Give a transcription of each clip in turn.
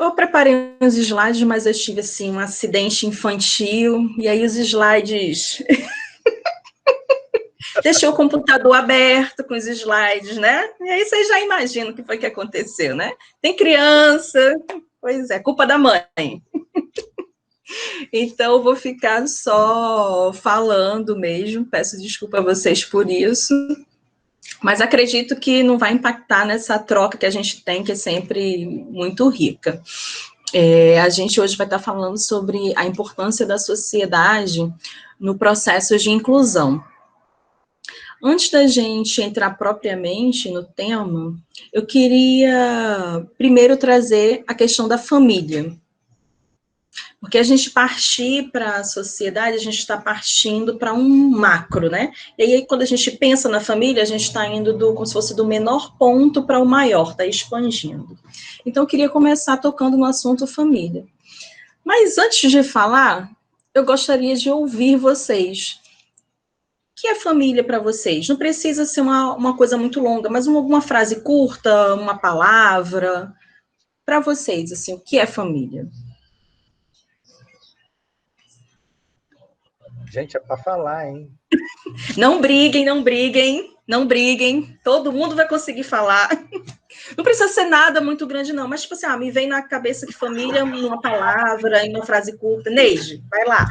Eu preparei uns slides, mas eu tive, assim, um acidente infantil, e aí os slides... Deixei o computador aberto com os slides, né? E aí vocês já imaginam o que foi que aconteceu, né? Tem criança, pois é, culpa da mãe. Então, eu vou ficar só falando mesmo, peço desculpa a vocês por isso, mas acredito que não vai impactar nessa troca que a gente tem, que é sempre muito rica. A gente hoje vai estar falando sobre a importância da sociedade no processo de inclusão. Antes da gente entrar propriamente no tema, eu queria primeiro trazer a questão da família. Porque a gente partir para a sociedade, a gente está partindo para um macro, né? E aí, quando a gente pensa na família, a gente está indo como se fosse do menor ponto para o maior, está expandindo. Então, eu queria começar tocando no assunto família. Mas antes de falar, eu gostaria de ouvir vocês. O que é família para vocês? Não precisa ser uma coisa muito longa, mas alguma frase curta, uma palavra. Para vocês, assim, o que é família? Gente, é para falar, hein? Não briguem, não briguem, não briguem. Todo mundo vai conseguir falar. Não precisa ser nada muito grande, não. Mas, tipo assim, me vem na cabeça que família, uma palavra, em uma frase curta. Neide, vai lá.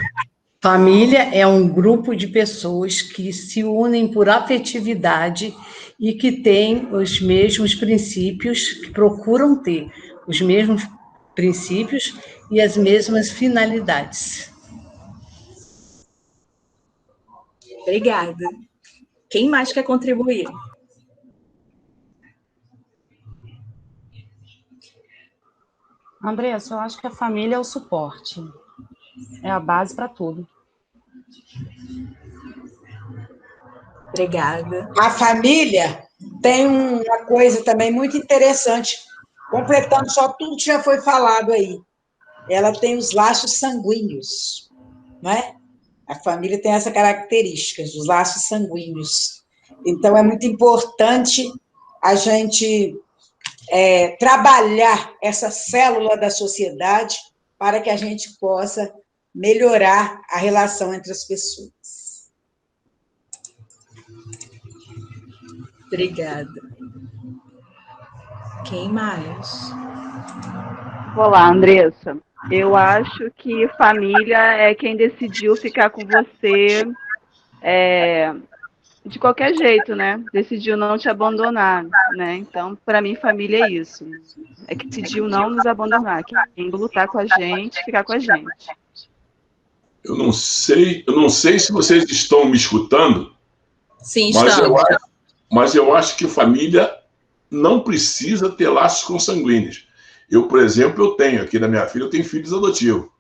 Família é um grupo de pessoas que se unem por afetividade e que têm os mesmos princípios, que procuram ter os mesmos princípios e as mesmas finalidades. Obrigada. Quem mais quer contribuir? Andressa, eu acho que a família é o suporte. É a base para tudo. Obrigada. A família tem uma coisa também muito interessante, completando só tudo que já foi falado aí. Ela tem os laços sanguíneos, não é? A família tem essa característica, os laços sanguíneos. Então, é muito importante a gente trabalhar essa célula da sociedade para que a gente possa melhorar a relação entre as pessoas. Obrigada. Quem mais? Olá, Andressa. Eu acho que família é quem decidiu ficar com você de qualquer jeito, né? Decidiu não te abandonar, né? Então, para mim, família é isso. É que decidiu não nos abandonar, quem lutar com a gente, ficar com a gente. Eu não sei se vocês estão me escutando. Sim, estamos. Mas eu acho que família não precisa ter laços consanguíneos. Eu, por exemplo, eu tenho aqui na minha filha, eu tenho filhos adotivos,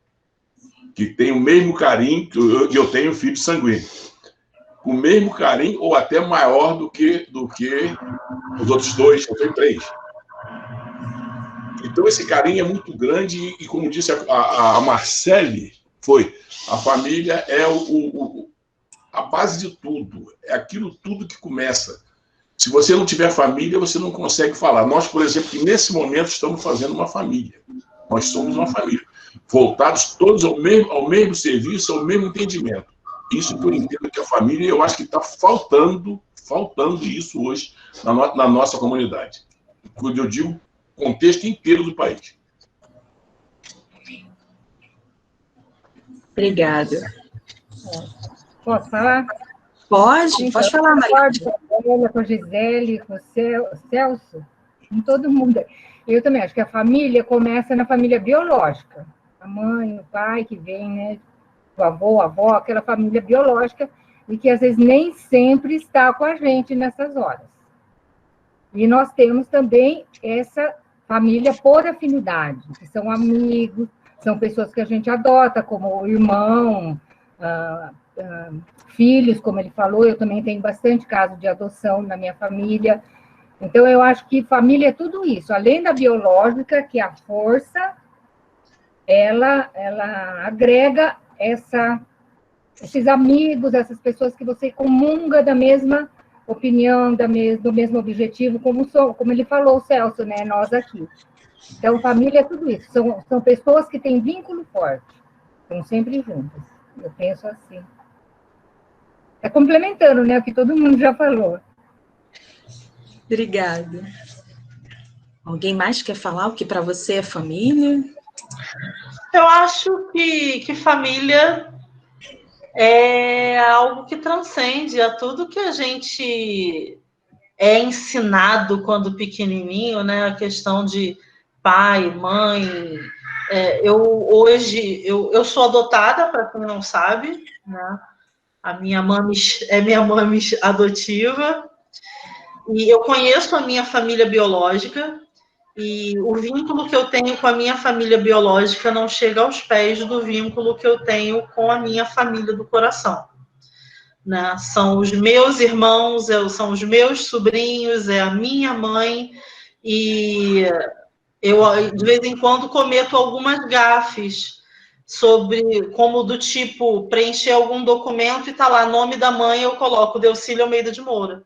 que têm o mesmo carinho que eu tenho filhos sanguíneos. O mesmo carinho, ou até maior do que os outros dois, eu tenho 3. Então, esse carinho é muito grande, e como disse a Marcele, a família é a base de tudo, é aquilo tudo que começa. Se você não tiver família, você não consegue falar. Nós, por exemplo, que nesse momento estamos fazendo uma família. Nós somos uma família. Voltados todos ao mesmo serviço, ao mesmo entendimento. Isso que eu entendo que a família, eu acho que está faltando isso hoje na nossa comunidade. Quando eu digo contexto inteiro do país. Obrigada. Posso falar? Pode falar, Maria. Com a Gisele, com o Celso, com todo mundo. Eu também acho que a família começa na família biológica. A mãe, o pai que vem, né? O avô, a avó, aquela família biológica, e que às vezes nem sempre está com a gente nessas horas. E nós temos também essa família por afinidade, que são amigos, são pessoas que a gente adota, como irmão, filhos, como ele falou. Eu também tenho bastante caso de adoção na minha família. Então, eu acho que família é tudo isso. Além da biológica, que é a força, ela agrega esses amigos, essas pessoas que você comunga da mesma opinião, do mesmo objetivo, como ele falou, o Celso, né? Nós aqui. Então, família é tudo isso. São pessoas que têm vínculo forte. Estão sempre juntas. Eu penso assim. É complementando, né? O que todo mundo já falou. Obrigada. Alguém mais quer falar o que para você é família? Eu acho que família é algo que transcende a tudo que a gente é ensinado quando pequenininho, né? A questão de pai, mãe. Eu sou adotada, para quem não sabe, né? A minha mãe é minha mãe adotiva, e eu conheço a minha família biológica, e o vínculo que eu tenho com a minha família biológica não chega aos pés do vínculo que eu tenho com a minha família do coração. Né? São os meus irmãos, são os meus sobrinhos, é a minha mãe, e eu, de vez em quando, cometo algumas gafes como do tipo, preencher algum documento e tá lá, nome da mãe, eu coloco Delcília Almeida de Moura.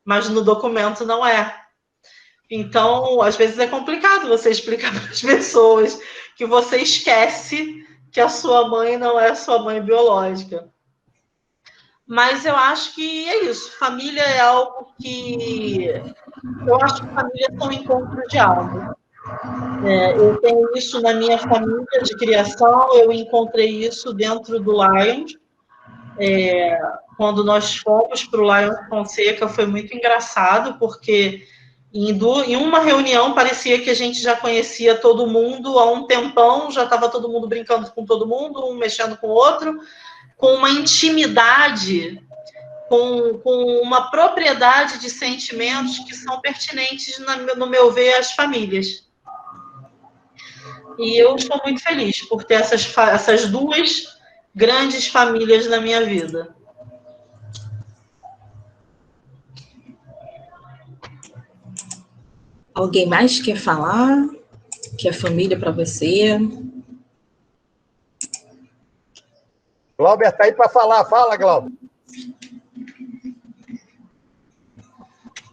Mas no documento não é. Então, às vezes é complicado você explicar para as pessoas que você esquece que a sua mãe não é a sua mãe biológica. Mas eu acho que é isso. Família é algo que... Eu acho que família são encontros de alma. Eu tenho isso na minha família de criação, eu encontrei isso dentro do Lions. Quando nós fomos para o Lions Fonseca, foi muito engraçado, porque em uma reunião parecia que a gente já conhecia todo mundo há um tempão, já estava todo mundo brincando com todo mundo, um mexendo com o outro, com uma intimidade, com uma propriedade de sentimentos que são pertinentes, no meu ver, às famílias. E eu estou muito feliz por ter essas duas grandes famílias na minha vida. Alguém mais quer falar? Que é família para você? Glauber está aí para falar. Fala, Glauber.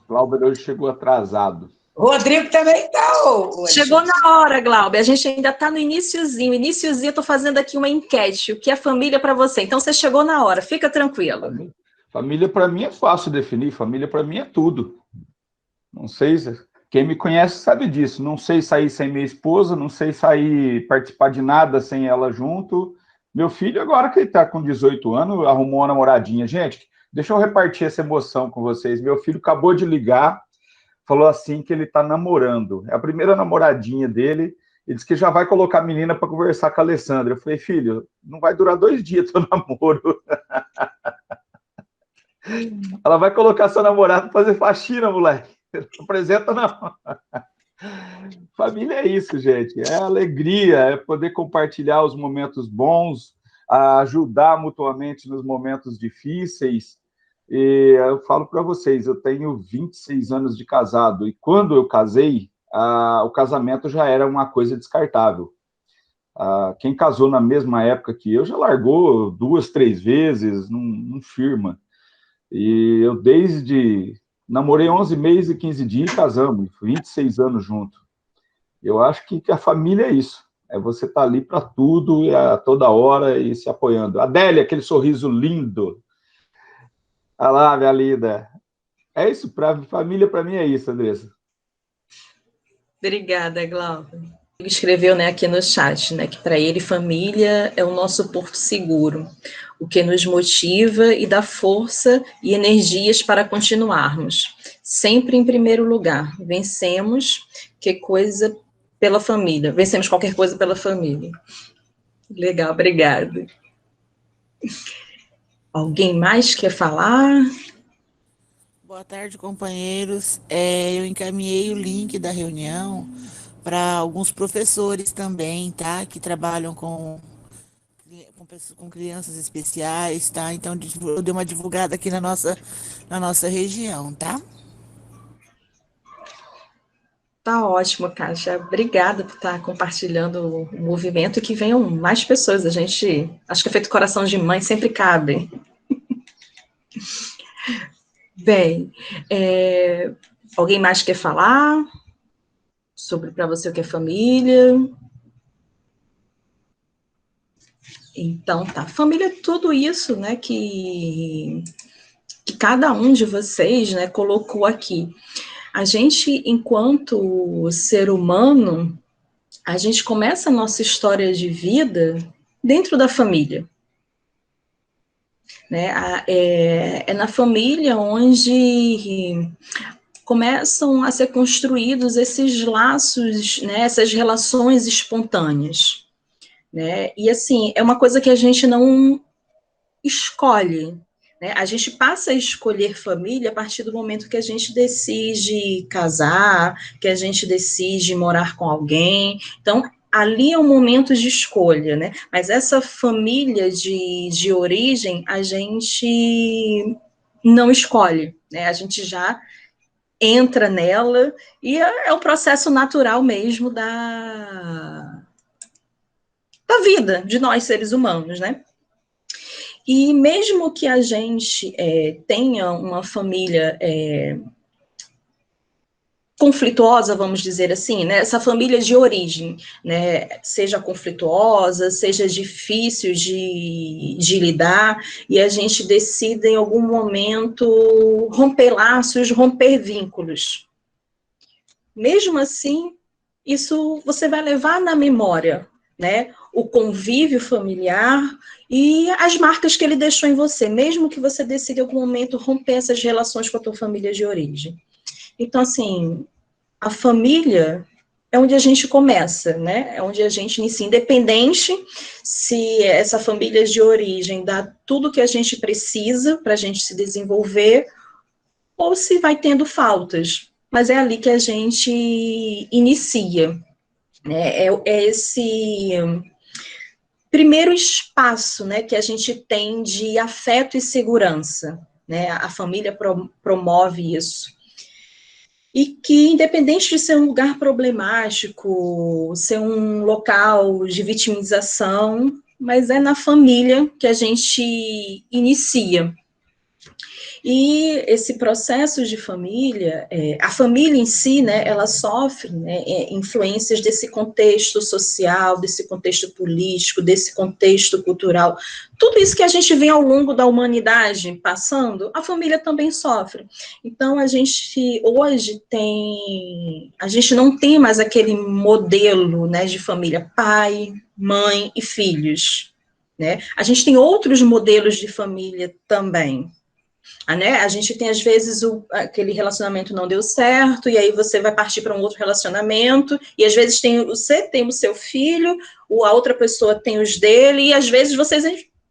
Glauber hoje chegou atrasado. Rodrigo também está. Chegou na hora, Glauber. A gente ainda está no iniciozinho. Iniciozinho, eu estou fazendo aqui uma enquete. O que é família para você? Então, você chegou na hora. Fica tranquilo. Família, para mim, é fácil definir. Família, para mim, é tudo. Não sei quem me conhece sabe disso. Não sei sair sem minha esposa, não sei participar de nada sem ela junto. Meu filho, agora que ele está com 18 anos, arrumou uma namoradinha. Gente, deixa eu repartir essa emoção com vocês. Meu filho acabou de ligar, falou assim que ele está namorando. É a primeira namoradinha dele. Ele disse que já vai colocar a menina para conversar com a Alessandra. Eu falei, filho, não vai durar 2 dias teu namoro. Ela vai colocar seu namorado para fazer faxina, moleque. Apresenta não. Família é isso, gente. É alegria, é poder compartilhar os momentos bons, ajudar mutuamente nos momentos difíceis. E eu falo para vocês, eu tenho 26 anos de casado, e quando eu casei, o casamento já era uma coisa descartável. Quem casou na mesma época que eu já largou 2, 3 vezes, não firma. E eu namorei 11 meses e 15 dias e casamos, 26 anos juntos. Eu acho que a família é isso, é você estar ali para tudo, a toda hora, e se apoiando. Adélia, aquele sorriso lindo. Olha lá, minha linda. É isso, família para mim é isso, Andressa. Obrigada, Glauber. Ele escreveu, né, aqui no chat, né, que para ele família é o nosso porto seguro, o que nos motiva e dá força e energias para continuarmos. Sempre em primeiro lugar, vencemos qualquer coisa pela família. Legal, obrigada. Alguém mais quer falar? Boa tarde, companheiros. Eu encaminhei o link da reunião para alguns professores também, tá? Que trabalham com crianças especiais, tá? Então, eu dei uma divulgada aqui na nossa região, tá? Tá ótimo, Kátia. Obrigada por estar compartilhando o movimento e que venham mais pessoas. Acho que é feito coração de mãe, sempre cabe. Bem, alguém mais quer falar sobre para você o que é família. Então, tá. Família é tudo isso, né, que cada um de vocês, né, colocou aqui. A gente, enquanto ser humano, a gente começa a nossa história de vida dentro da família. Né? É na família onde começam a ser construídos esses laços, né, essas relações espontâneas. Né? E, assim, é uma coisa que a gente não escolhe. Né? A gente passa a escolher família a partir do momento que a gente decide casar, que a gente decide morar com alguém. Então, ali é um momento de escolha, né? Mas essa família de origem, a gente não escolhe, né? A gente já entra nela e é o processo natural mesmo da vida de nós, seres humanos, né? E mesmo que a gente tenha uma família conflituosa, vamos dizer assim, né? Essa família de origem, né? Seja conflituosa, seja difícil de lidar, e a gente decide em algum momento romper laços, romper vínculos. Mesmo assim, isso você vai levar na memória, né? O convívio familiar e as marcas que ele deixou em você, mesmo que você decida em algum momento romper essas relações com a tua família de origem. Então, assim, a família é onde a gente começa, né? É onde a gente inicia, independente se essa família de origem dá tudo que a gente precisa para a gente se desenvolver ou se vai tendo faltas. Mas é ali que a gente inicia, né? É esse primeiro espaço, né, que a gente tem de afeto e segurança, né? A família promove isso. E que, independente de ser um lugar problemático, ser um local de vitimização, mas é na família que a gente inicia. E esse processo de família, a família em si, né, ela sofre, né, influências desse contexto social, desse contexto político, desse contexto cultural. Tudo isso que a gente vê ao longo da humanidade passando, a família também sofre. Então, a gente hoje a gente não tem mais aquele modelo, né, de família, pai, mãe e filhos, né? A gente tem outros modelos de família também. Né? A gente tem, às vezes, aquele relacionamento não deu certo, e aí você vai partir para um outro relacionamento, e às vezes você tem o seu filho, a outra pessoa tem os dele, e às vezes vocês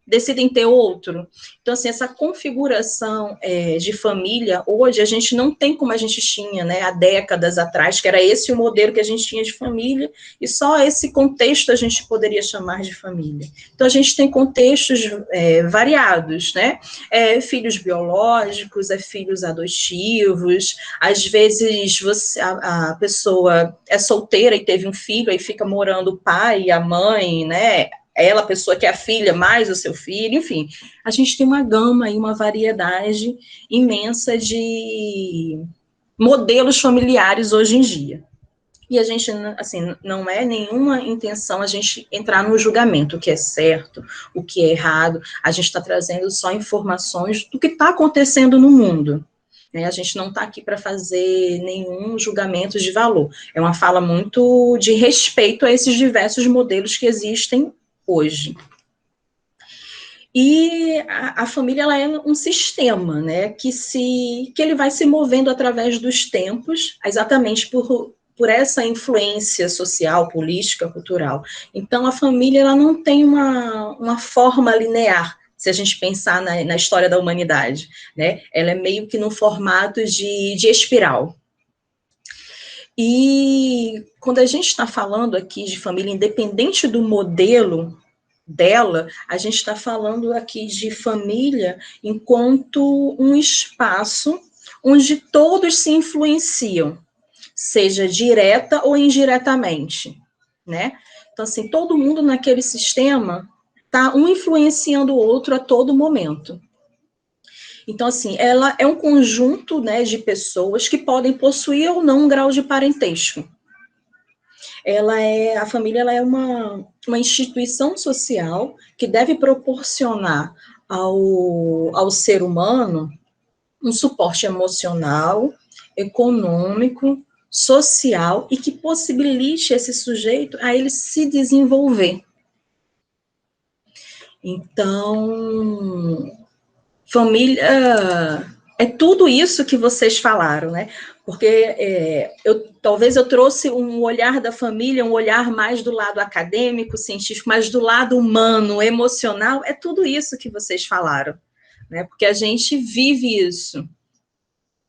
decidem ter outro. Então, assim, essa configuração de família, hoje, a gente não tem como a gente tinha, né, há décadas atrás, que era esse o modelo que a gente tinha de família, e só esse contexto a gente poderia chamar de família. Então, a gente tem contextos variados, né, filhos biológicos, filhos adotivos, às vezes a pessoa é solteira e teve um filho, aí fica morando o pai e a mãe, né, ela, a pessoa que é a filha, mais o seu filho, enfim, a gente tem uma gama e uma variedade imensa de modelos familiares hoje em dia. E a gente, assim, não é nenhuma intenção a gente entrar no julgamento, o que é certo, o que é errado, a gente está trazendo só informações do que está acontecendo no mundo. Né? A gente não está aqui para fazer nenhum julgamento de valor, é uma fala muito de respeito a esses diversos modelos que existem hoje. E a família, ela é um sistema, né, que ele vai se movendo através dos tempos, exatamente por essa influência social, política, cultural. Então, a família, ela não tem uma forma linear, se a gente pensar na história da humanidade, né, ela é meio que no formato de espiral. E quando a gente está falando aqui de família, independente do modelo dela, a gente está falando aqui de família enquanto um espaço onde todos se influenciam, seja direta ou indiretamente, né? Então, assim, todo mundo naquele sistema está um influenciando o outro a todo momento. Então, assim, ela é um conjunto, né, de pessoas que podem possuir ou não um grau de parentesco. a família ela é uma instituição social que deve proporcionar ao ser humano um suporte emocional, econômico, social e que possibilite esse sujeito a ele se desenvolver. Então, família é tudo isso que vocês falaram, né? Porque talvez eu trouxe um olhar da família, um olhar mais do lado acadêmico, científico, mas do lado humano, emocional, é tudo isso que vocês falaram, né? Porque a gente vive isso.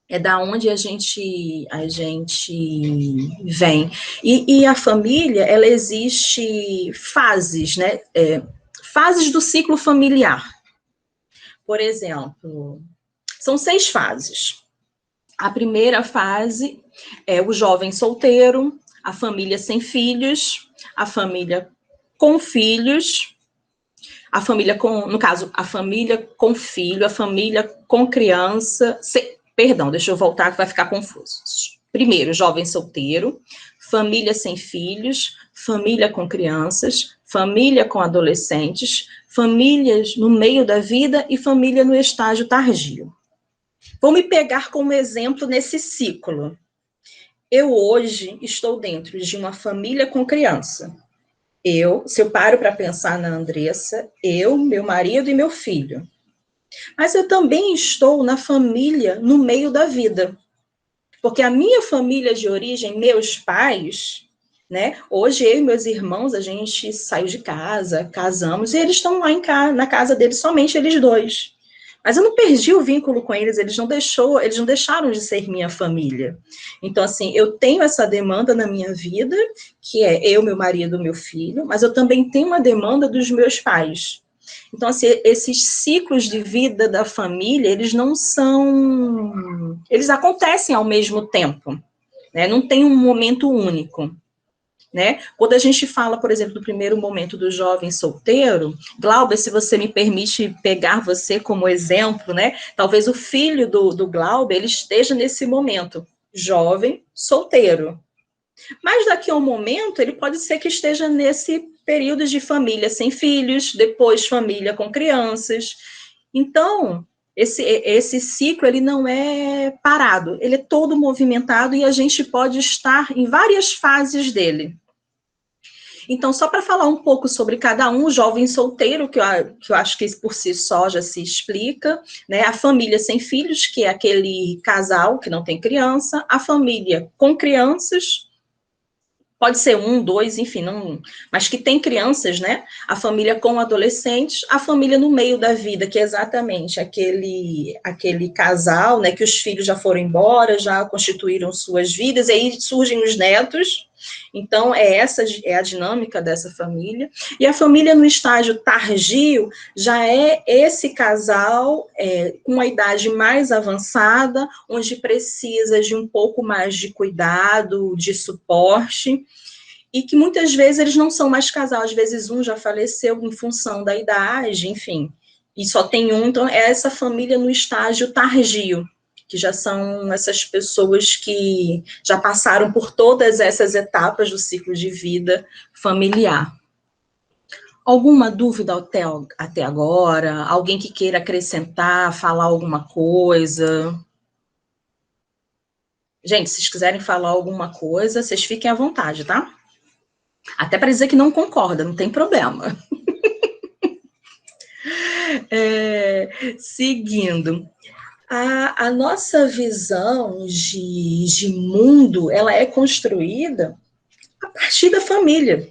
É da onde a gente vem. E a família, ela existe fases, né? Fases do ciclo familiar. Por exemplo, são 6 fases. A primeira fase é o jovem solteiro, a família sem filhos, a família com filhos, a família com, no caso, a família com filho, a família com criança. Perdão, deixa eu voltar que vai ficar confuso. Primeiro, jovem solteiro, família sem filhos, família com crianças, família com adolescentes, famílias no meio da vida e família no estágio tardio. Vou me pegar como exemplo nesse ciclo. Eu hoje estou dentro de uma família com criança. Se eu paro para pensar na Andressa, meu marido e meu filho. Mas eu também estou na família no meio da vida. Porque a minha família de origem, meus pais, né? Hoje eu e meus irmãos, a gente saiu de casa, casamos, e eles estão lá na casa deles, somente eles dois. Mas eu não perdi o vínculo com eles, eles não deixaram de ser minha família. Então, assim, eu tenho essa demanda na minha vida, que é eu, meu marido, meu filho, mas eu também tenho uma demanda dos meus pais. Então, assim, esses ciclos de vida da família, eles acontecem ao mesmo tempo, né? Não tem um momento único. Né? Quando a gente fala, por exemplo, do primeiro momento do jovem solteiro, Glauber, se você me permite pegar você como exemplo, né? Talvez o filho do Glauber, ele esteja nesse momento, jovem, solteiro. Mas daqui a um momento, ele pode ser que esteja nesse período de família sem filhos, depois família com crianças. Então, esse ciclo, ele não é parado, ele é todo movimentado e a gente pode estar em várias fases dele. Então, só para falar um pouco sobre cada um, o jovem solteiro, que eu acho que por si só já se explica, né? A família sem filhos, que é aquele casal que não tem criança, a família com crianças, pode ser 1, 2, enfim, mas que tem crianças, né? A família com adolescentes, a família no meio da vida, que é exatamente aquele casal, né? Que os filhos já foram embora, já constituíram suas vidas, e aí surgem os netos. Então, essa é a dinâmica dessa família. E a família no estágio tardio já é esse casal com uma idade mais avançada, onde precisa de um pouco mais de cuidado, de suporte, e que muitas vezes eles não são mais casal, às vezes um já faleceu em função da idade, enfim, e só tem um. Então, é essa família no estágio tardio, que já são essas pessoas que já passaram por todas essas etapas do ciclo de vida familiar. Alguma dúvida até agora? Alguém que queira acrescentar, falar alguma coisa? Gente, se vocês quiserem falar alguma coisa, vocês fiquem à vontade, tá? Até para dizer que não concorda, não tem problema. Seguindo. A nossa visão de mundo, ela é construída a partir da família.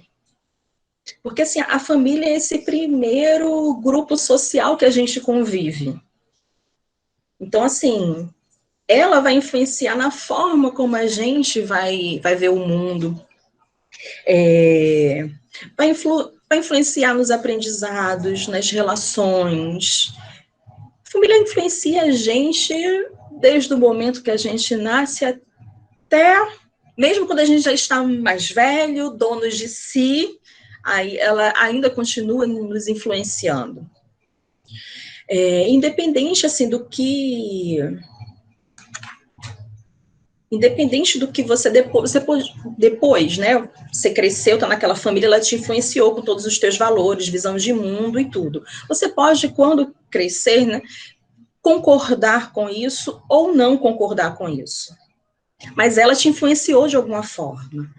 Porque, assim, a família é esse primeiro grupo social que a gente convive. Então, assim, ela vai influenciar na forma como a gente vai ver o mundo. Vai influenciar nos aprendizados, nas relações. A família influencia a gente desde o momento que a gente nasce até, mesmo quando a gente já está mais velho, donos de si, aí ela ainda continua nos influenciando. Independente, assim, do que independente do que você depois, né, você cresceu, está naquela família, ela te influenciou com todos os teus valores, visão de mundo e tudo. Você pode, quando crescer, né, concordar com isso ou não concordar com isso. Mas ela te influenciou de alguma forma.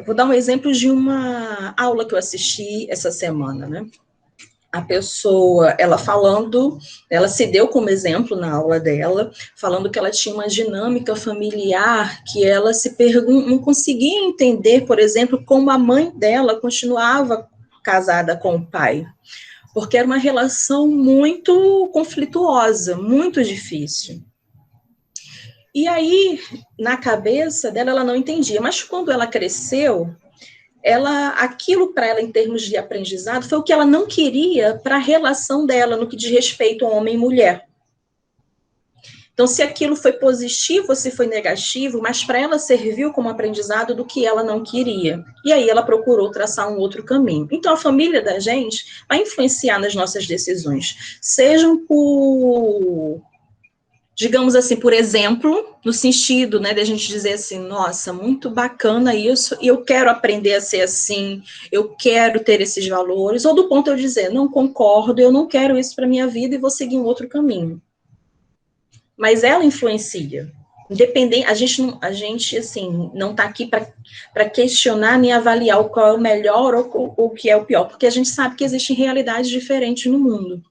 Vou dar um exemplo de uma aula que eu assisti essa semana, né? A pessoa, ela se deu como exemplo na aula dela, falando que ela tinha uma dinâmica familiar que ela não conseguia entender, por exemplo, como a mãe dela continuava casada com o pai, porque era uma relação muito conflituosa, muito difícil. E aí, na cabeça dela, ela não entendia, mas quando ela cresceu, aquilo para ela, em termos de aprendizado, foi o que ela não queria para a relação dela, no que diz respeito a homem e mulher. Então, se aquilo foi positivo ou se foi negativo, mas para ela serviu como aprendizado do que ela não queria. E aí ela procurou traçar um outro caminho. Então, a família da gente vai influenciar nas nossas decisões, sejam por, digamos assim, por exemplo, no sentido, né, de a gente dizer assim, nossa, muito bacana isso, e eu quero aprender a ser assim, eu quero ter esses valores, ou do ponto eu dizer, não concordo, eu não quero isso para minha vida e vou seguir um outro caminho. Mas ela influencia. Independente, a gente assim, não está aqui para questionar nem avaliar qual é o melhor ou o que é o pior, porque a gente sabe que existem realidades diferentes no mundo.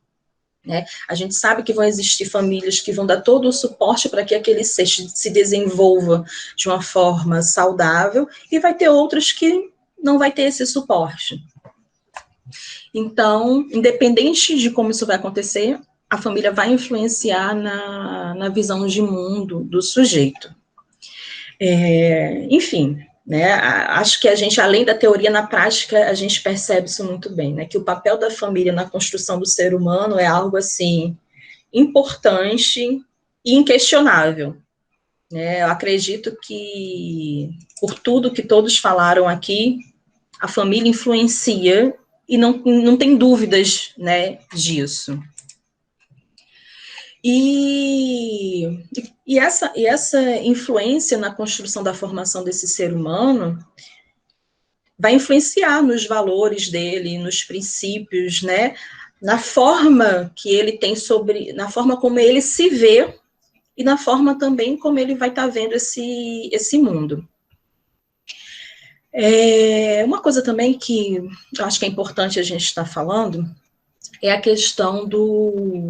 Né? A gente sabe que vão existir famílias que vão dar todo o suporte para que aquele ser se desenvolva de uma forma saudável, e vai ter outras que não vai ter esse suporte. Então, independente de como isso vai acontecer, a família vai influenciar na visão de mundo do sujeito. Enfim, né, acho que a gente, além da teoria, na prática, a gente percebe isso muito bem, né, que o papel da família na construção do ser humano é algo, assim, importante e inquestionável. Né, eu acredito que, por tudo que todos falaram aqui, a família influencia e não tem dúvidas, né, disso. E essa influência na construção da formação desse ser humano vai influenciar nos valores dele, nos princípios, né? Na forma que ele tem na forma como ele se vê e na forma também como ele vai estar vendo esse mundo. Uma coisa também que eu acho que é importante a gente estar falando é a questão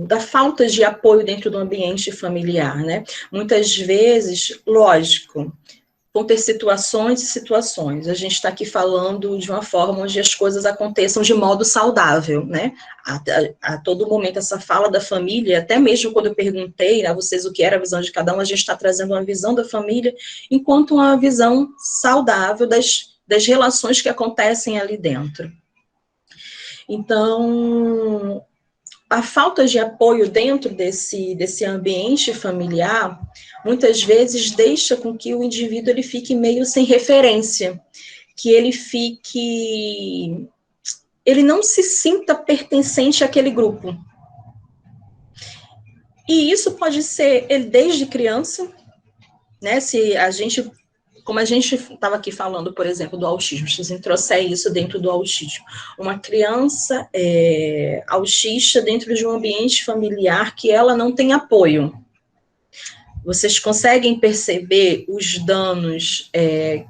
da falta de apoio dentro do ambiente familiar, né? Muitas vezes, lógico, vão ter situações e situações. A gente está aqui falando de uma forma onde as coisas aconteçam de modo saudável, né? A todo momento, essa fala da família, até mesmo quando eu perguntei a vocês o que era a visão de cada um, a gente está trazendo uma visão da família enquanto uma visão saudável das relações que acontecem ali dentro. Então, a falta de apoio dentro desse ambiente familiar, muitas vezes deixa com que o indivíduo ele fique meio sem referência, que ele não se sinta pertencente àquele grupo. E isso pode ser ele desde criança, né, como a gente estava aqui falando, por exemplo, do autismo, se você trouxer isso dentro do autismo, uma criança autista dentro de um ambiente familiar que ela não tem apoio. Vocês conseguem perceber os danos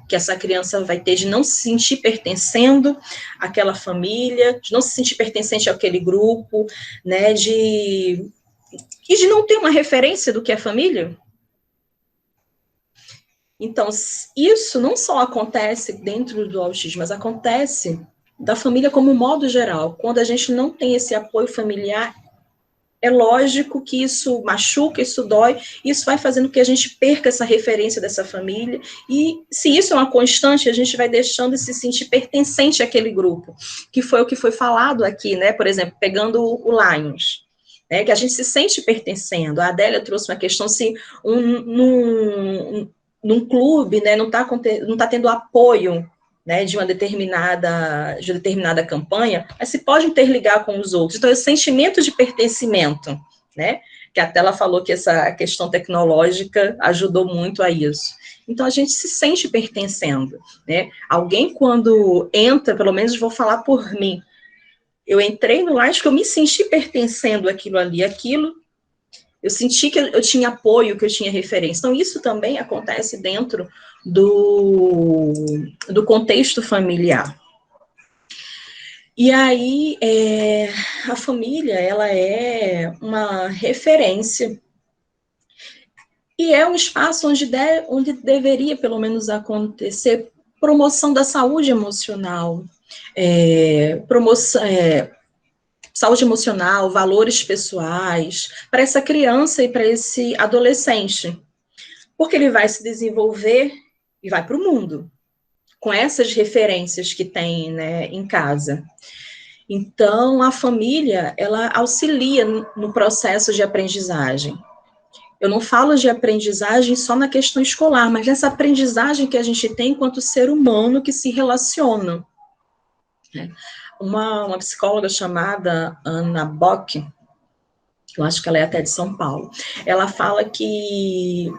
que essa criança vai ter de não se sentir pertencendo àquela família, de não se sentir pertencente àquele grupo, né, e de não ter uma referência do que é família? Então, isso não só acontece dentro do autismo, mas acontece da família como modo geral. Quando a gente não tem esse apoio familiar, é lógico que isso machuca, isso dói, isso vai fazendo que a gente perca essa referência dessa família, e se isso é uma constante, a gente vai deixando de se sentir pertencente àquele grupo, que foi o que foi falado aqui, né? Por exemplo, pegando o Lions, né, que a gente se sente pertencendo. A Adélia trouxe uma questão, se num clube, né, não tá tendo apoio, né, de uma determinada campanha, mas se pode interligar com os outros. Então, esse sentimento de pertencimento, né, que até ela falou que essa questão tecnológica ajudou muito a isso. Então, a gente se sente pertencendo, né? Alguém, quando entra, pelo menos vou falar por mim, eu entrei no Lages que eu me senti pertencendo àquilo ali, eu senti que eu tinha apoio, que eu tinha referência. Então, isso também acontece dentro do contexto familiar. E aí, a família, ela é uma referência e é um espaço onde deveria, pelo menos, acontecer promoção da saúde emocional, saúde emocional, valores pessoais, para essa criança e para esse adolescente, porque ele vai se desenvolver e vai para o mundo, com essas referências que tem, né, em casa. Então, a família, ela auxilia no processo de aprendizagem. Eu não falo de aprendizagem só na questão escolar, mas nessa aprendizagem que a gente tem enquanto ser humano que se relaciona. Uma psicóloga chamada Ana Bock, eu acho que ela é até de São Paulo, ela fala que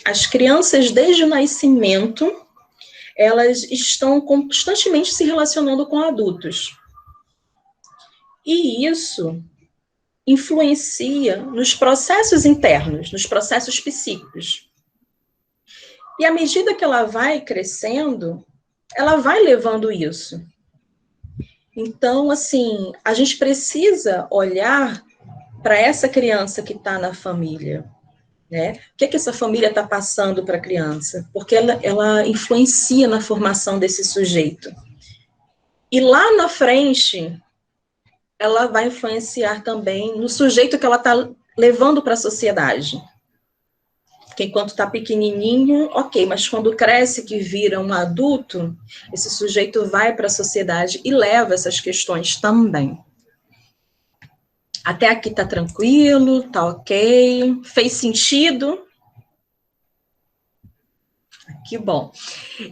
as crianças, desde o nascimento, elas estão constantemente se relacionando com adultos. E isso influencia nos processos internos, nos processos psíquicos. E à medida que ela vai crescendo, ela vai levando isso. Então, assim, a gente precisa olhar para essa criança que está na família, né? O que essa família está passando para a criança? Porque ela influencia na formação desse sujeito. E lá na frente, ela vai influenciar também no sujeito que ela está levando para a sociedade. Porque enquanto está pequenininho, ok, mas quando cresce, que vira um adulto, esse sujeito vai para a sociedade e leva essas questões também. Até aqui está tranquilo, está ok, fez sentido? Que bom.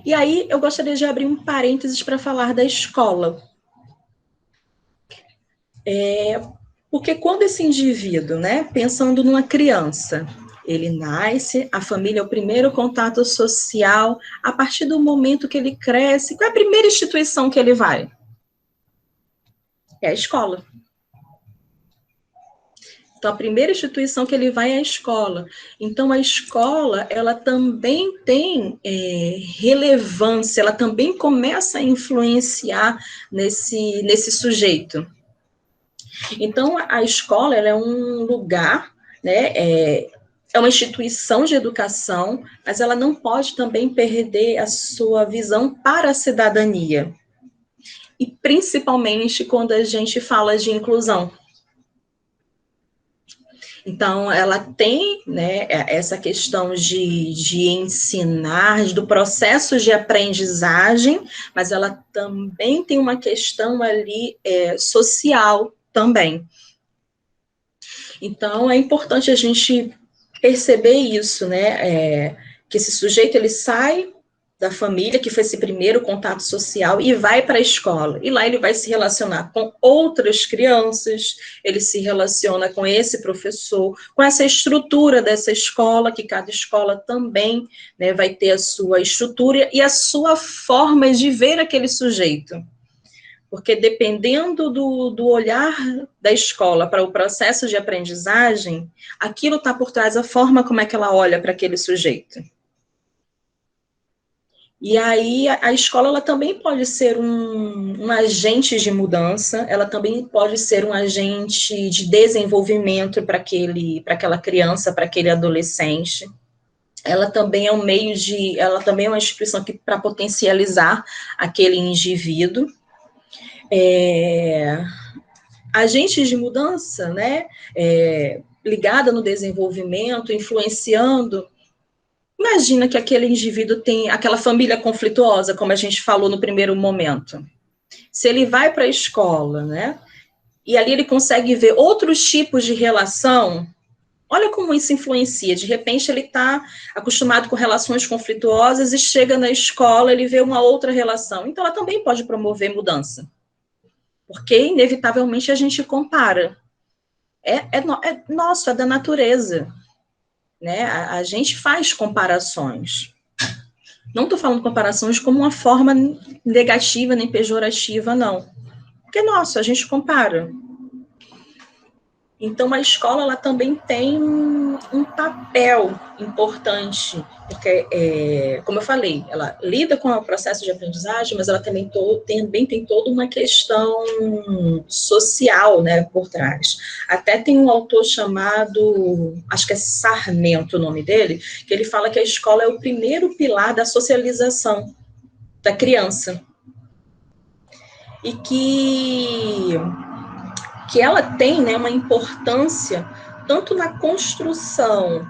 E aí, eu gostaria de abrir um parênteses para falar da escola. Porque quando esse indivíduo, né, pensando numa criança, ele nasce, a família é o primeiro contato social, a partir do momento que ele cresce, qual é a primeira instituição que ele vai? É a escola. Então, a primeira instituição que ele vai é a escola. Então, a escola, ela também tem relevância, ela também começa a influenciar nesse sujeito. Então, a escola, ela é um lugar, né, é uma instituição de educação, mas ela não pode também perder a sua visão para a cidadania. E principalmente quando a gente fala de inclusão. Então, ela tem, né, essa questão de ensinar, do processo de aprendizagem, mas ela também tem uma questão ali social também. Então, é importante a gente perceber isso, né, que esse sujeito, ele sai da família, que foi esse primeiro contato social, e vai para a escola. E lá ele vai se relacionar com outras crianças, ele se relaciona com esse professor, com essa estrutura dessa escola, que cada escola também, né, vai ter a sua estrutura e a sua forma de ver aquele sujeito. Porque dependendo do olhar da escola para o processo de aprendizagem, aquilo está por trás da forma como é que ela olha para aquele sujeito. E aí, a escola, ela também pode ser um agente de mudança, ela também pode ser um agente de desenvolvimento para aquela criança, para aquele adolescente. Ela também é um meio ela também é uma instituição para potencializar aquele indivíduo. Agentes de mudança, né, ligada no desenvolvimento, influenciando. Imagina que aquele indivíduo tem aquela família conflituosa, como a gente falou no primeiro momento. Se ele vai para a escola, né, e ali ele consegue ver outros tipos de relação, olha como isso influencia. De repente, ele está acostumado com relações conflituosas e chega na escola, ele vê uma outra relação. Então, ela também pode promover mudança. Porque, inevitavelmente, a gente compara. nosso, é da natureza, né? A gente faz comparações. Não estou falando comparações como uma forma negativa nem pejorativa, não. Porque, nossa, a gente compara. Então, a escola ela também tem um papel importante, porque, como eu falei, ela lida com o processo de aprendizagem, mas ela também tem toda uma questão social, né, por trás. Até tem um autor chamado, acho que é Sarmento o nome dele, que ele fala que a escola é o primeiro pilar da socialização da criança. E que ela tem, né, uma importância tanto na construção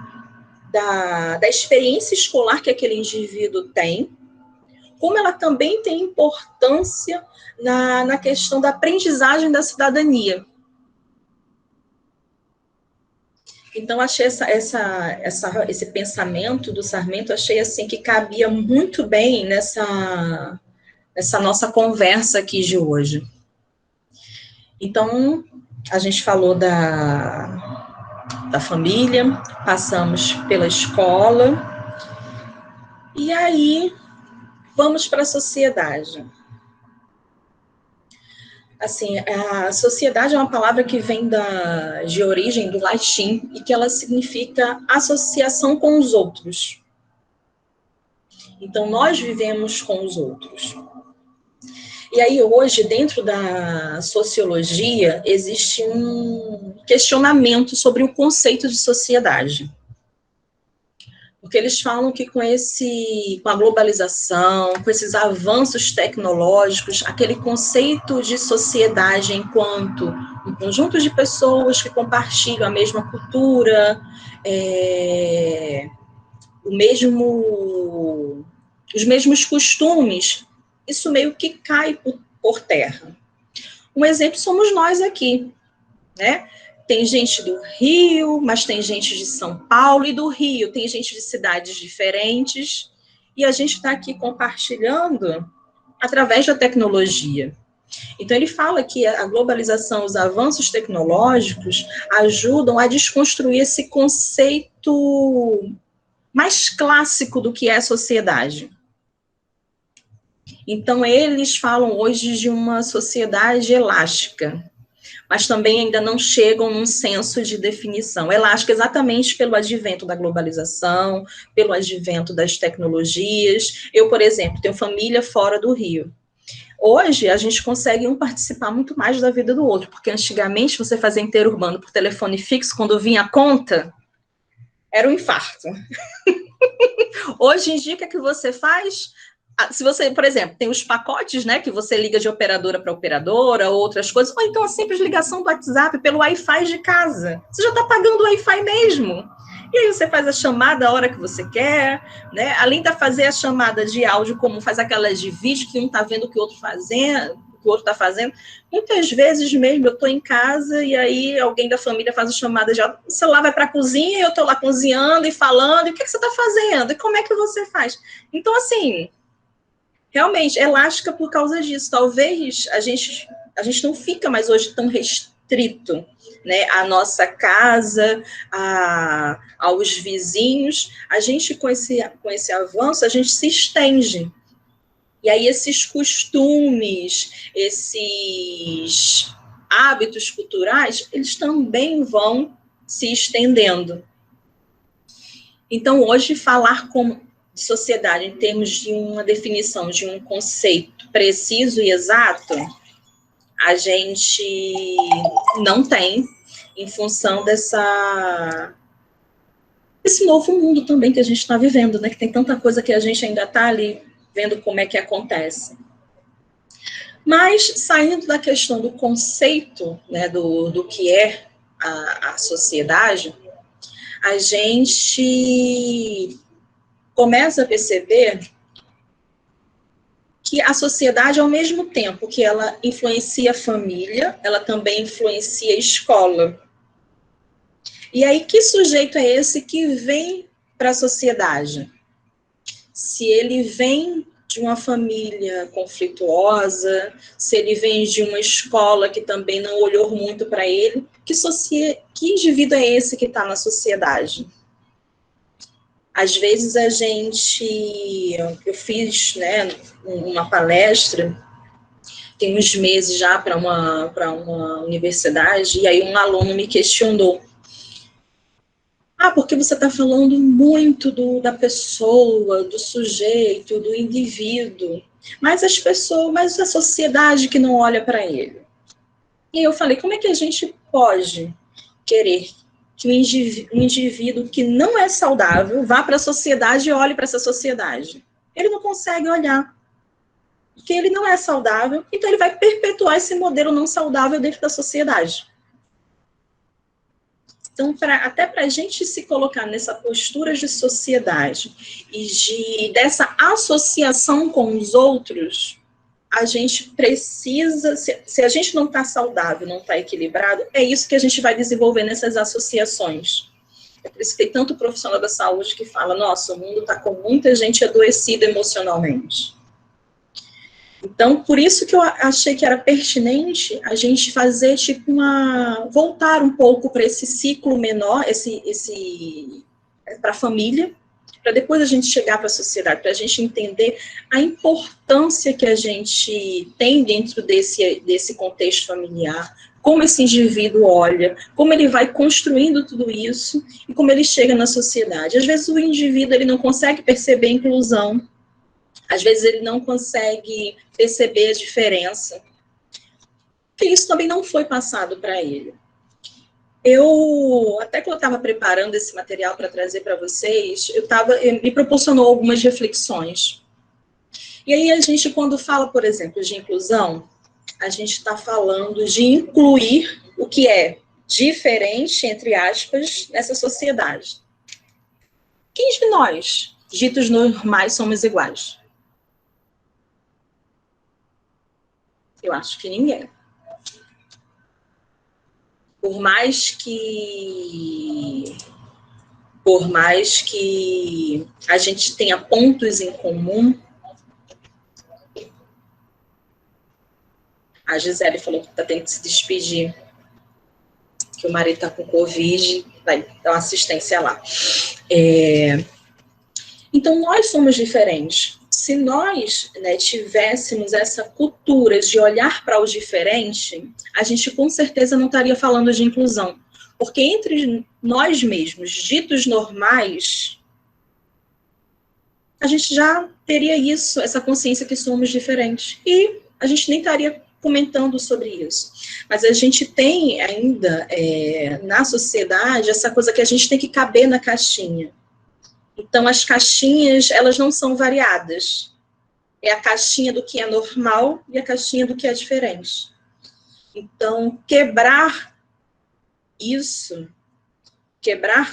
da experiência escolar que aquele indivíduo tem, como ela também tem importância na questão da aprendizagem da cidadania. Então, achei esse pensamento do Sarmento, achei assim que cabia muito bem nessa nossa conversa aqui de hoje. Então, a gente falou da família, passamos pela escola, e aí vamos para a sociedade. Assim, a sociedade é uma palavra que vem de origem do latim, e que ela significa associação com os outros. Então, nós vivemos com os outros. E aí, hoje, dentro da sociologia, existe um questionamento sobre o conceito de sociedade. Porque eles falam que com a globalização, com esses avanços tecnológicos, aquele conceito de sociedade enquanto um conjunto de pessoas que compartilham a mesma cultura, os mesmos costumes, isso meio que cai por terra. Um exemplo somos nós aqui, né? Tem gente do Rio, mas tem gente de São Paulo, e do Rio tem gente de cidades diferentes, e a gente está aqui compartilhando através da tecnologia. Então, ele fala que a globalização, os avanços tecnológicos ajudam a desconstruir esse conceito mais clássico do que é a sociedade. Então, eles falam hoje de uma sociedade elástica, mas também ainda não chegam num senso de definição. Elástica exatamente pelo advento da globalização, pelo advento das tecnologias. Eu, por exemplo, tenho família fora do Rio. Hoje, a gente consegue participar muito mais da vida do outro, porque antigamente você fazia interurbano por telefone fixo, quando vinha a conta, era um infarto. Hoje em dia, o que é que você faz? Se você, por exemplo, tem os pacotes, né, que você liga de operadora para operadora, outras coisas, ou então a simples ligação do WhatsApp pelo Wi-Fi de casa. Você já está pagando o Wi-Fi mesmo. E aí você faz a chamada a hora que você quer, né? Além de fazer a chamada de áudio, como faz aquelas de vídeo, que um está vendo o que o outro está fazendo. Muitas vezes mesmo eu estou em casa e aí alguém da família faz a chamada de áudio, o celular vai para a cozinha e eu estou lá cozinhando e falando, e o que você está fazendo? E como é que você faz? Então, assim, realmente, elástica por causa disso. Talvez a gente não fica mais hoje tão restrito, né, à nossa casa, aos vizinhos. A gente, com esse avanço, a gente se estende. E aí esses costumes, esses hábitos culturais, eles também vão se estendendo. Então, hoje, falar de sociedade em termos de uma definição, de um conceito preciso e exato, a gente não tem, em função desse novo mundo também que a gente está vivendo, né? Que tem tanta coisa que a gente ainda está ali vendo como é que acontece. Mas, saindo da questão do conceito, né, do que é a sociedade, a gente começa a perceber que a sociedade, ao mesmo tempo que ela influencia a família, ela também influencia a escola. E aí, que sujeito é esse que vem para a sociedade? Se ele vem de uma família conflituosa, se ele vem de uma escola que também não olhou muito para ele, que indivíduo é esse que está na sociedade? Às vezes eu fiz, né, uma palestra, tem uns meses já para uma universidade, e aí um aluno me questionou: porque você está falando muito da pessoa, do sujeito, do indivíduo, mas a sociedade que não olha para ele. E eu falei, como é que a gente pode querer que um indivíduo que não é saudável vá para a sociedade e olhe para essa sociedade? Ele não consegue olhar, porque ele não é saudável, então ele vai perpetuar esse modelo não saudável dentro da sociedade. Então, até para a gente se colocar nessa postura de sociedade e dessa associação com os outros, a gente precisa, se a gente não está saudável, não está equilibrado, é isso que a gente vai desenvolver nessas associações. É por isso que tem tanto profissional da saúde que fala, nossa, o mundo está com muita gente adoecida emocionalmente. Então, por isso que eu achei que era pertinente a gente fazer, voltar um pouco para esse ciclo menor, para a família, para depois a gente chegar para a sociedade, para a gente entender a importância que a gente tem dentro desse contexto familiar, como esse indivíduo olha, como ele vai construindo tudo isso e como ele chega na sociedade. Às vezes o indivíduo ele não consegue perceber a inclusão, às vezes ele não consegue perceber a diferença, porque isso também não foi passado para ele. Até quando eu estava preparando esse material para trazer para vocês, me proporcionou algumas reflexões. E aí a gente, quando fala, por exemplo, de inclusão, a gente está falando de incluir o que é diferente, entre aspas, nessa sociedade. Quem de nós, ditos normais, somos iguais? Eu acho que ninguém. Por mais que a gente tenha pontos em comum, a Gisele falou que está tendo que se despedir, que o marido está com Covid, vai dar uma assistência lá. Então, nós somos diferentes. Se nós, né, tivéssemos essa cultura de olhar para o diferente, a gente com certeza não estaria falando de inclusão. Porque entre nós mesmos, ditos normais, a gente já teria essa consciência que somos diferentes. E a gente nem estaria comentando sobre isso. Mas a gente tem ainda, na sociedade, essa coisa que a gente tem que caber na caixinha. Então, as caixinhas, elas não são variadas. É a caixinha do que é normal e a caixinha do que é diferente. Então, quebrar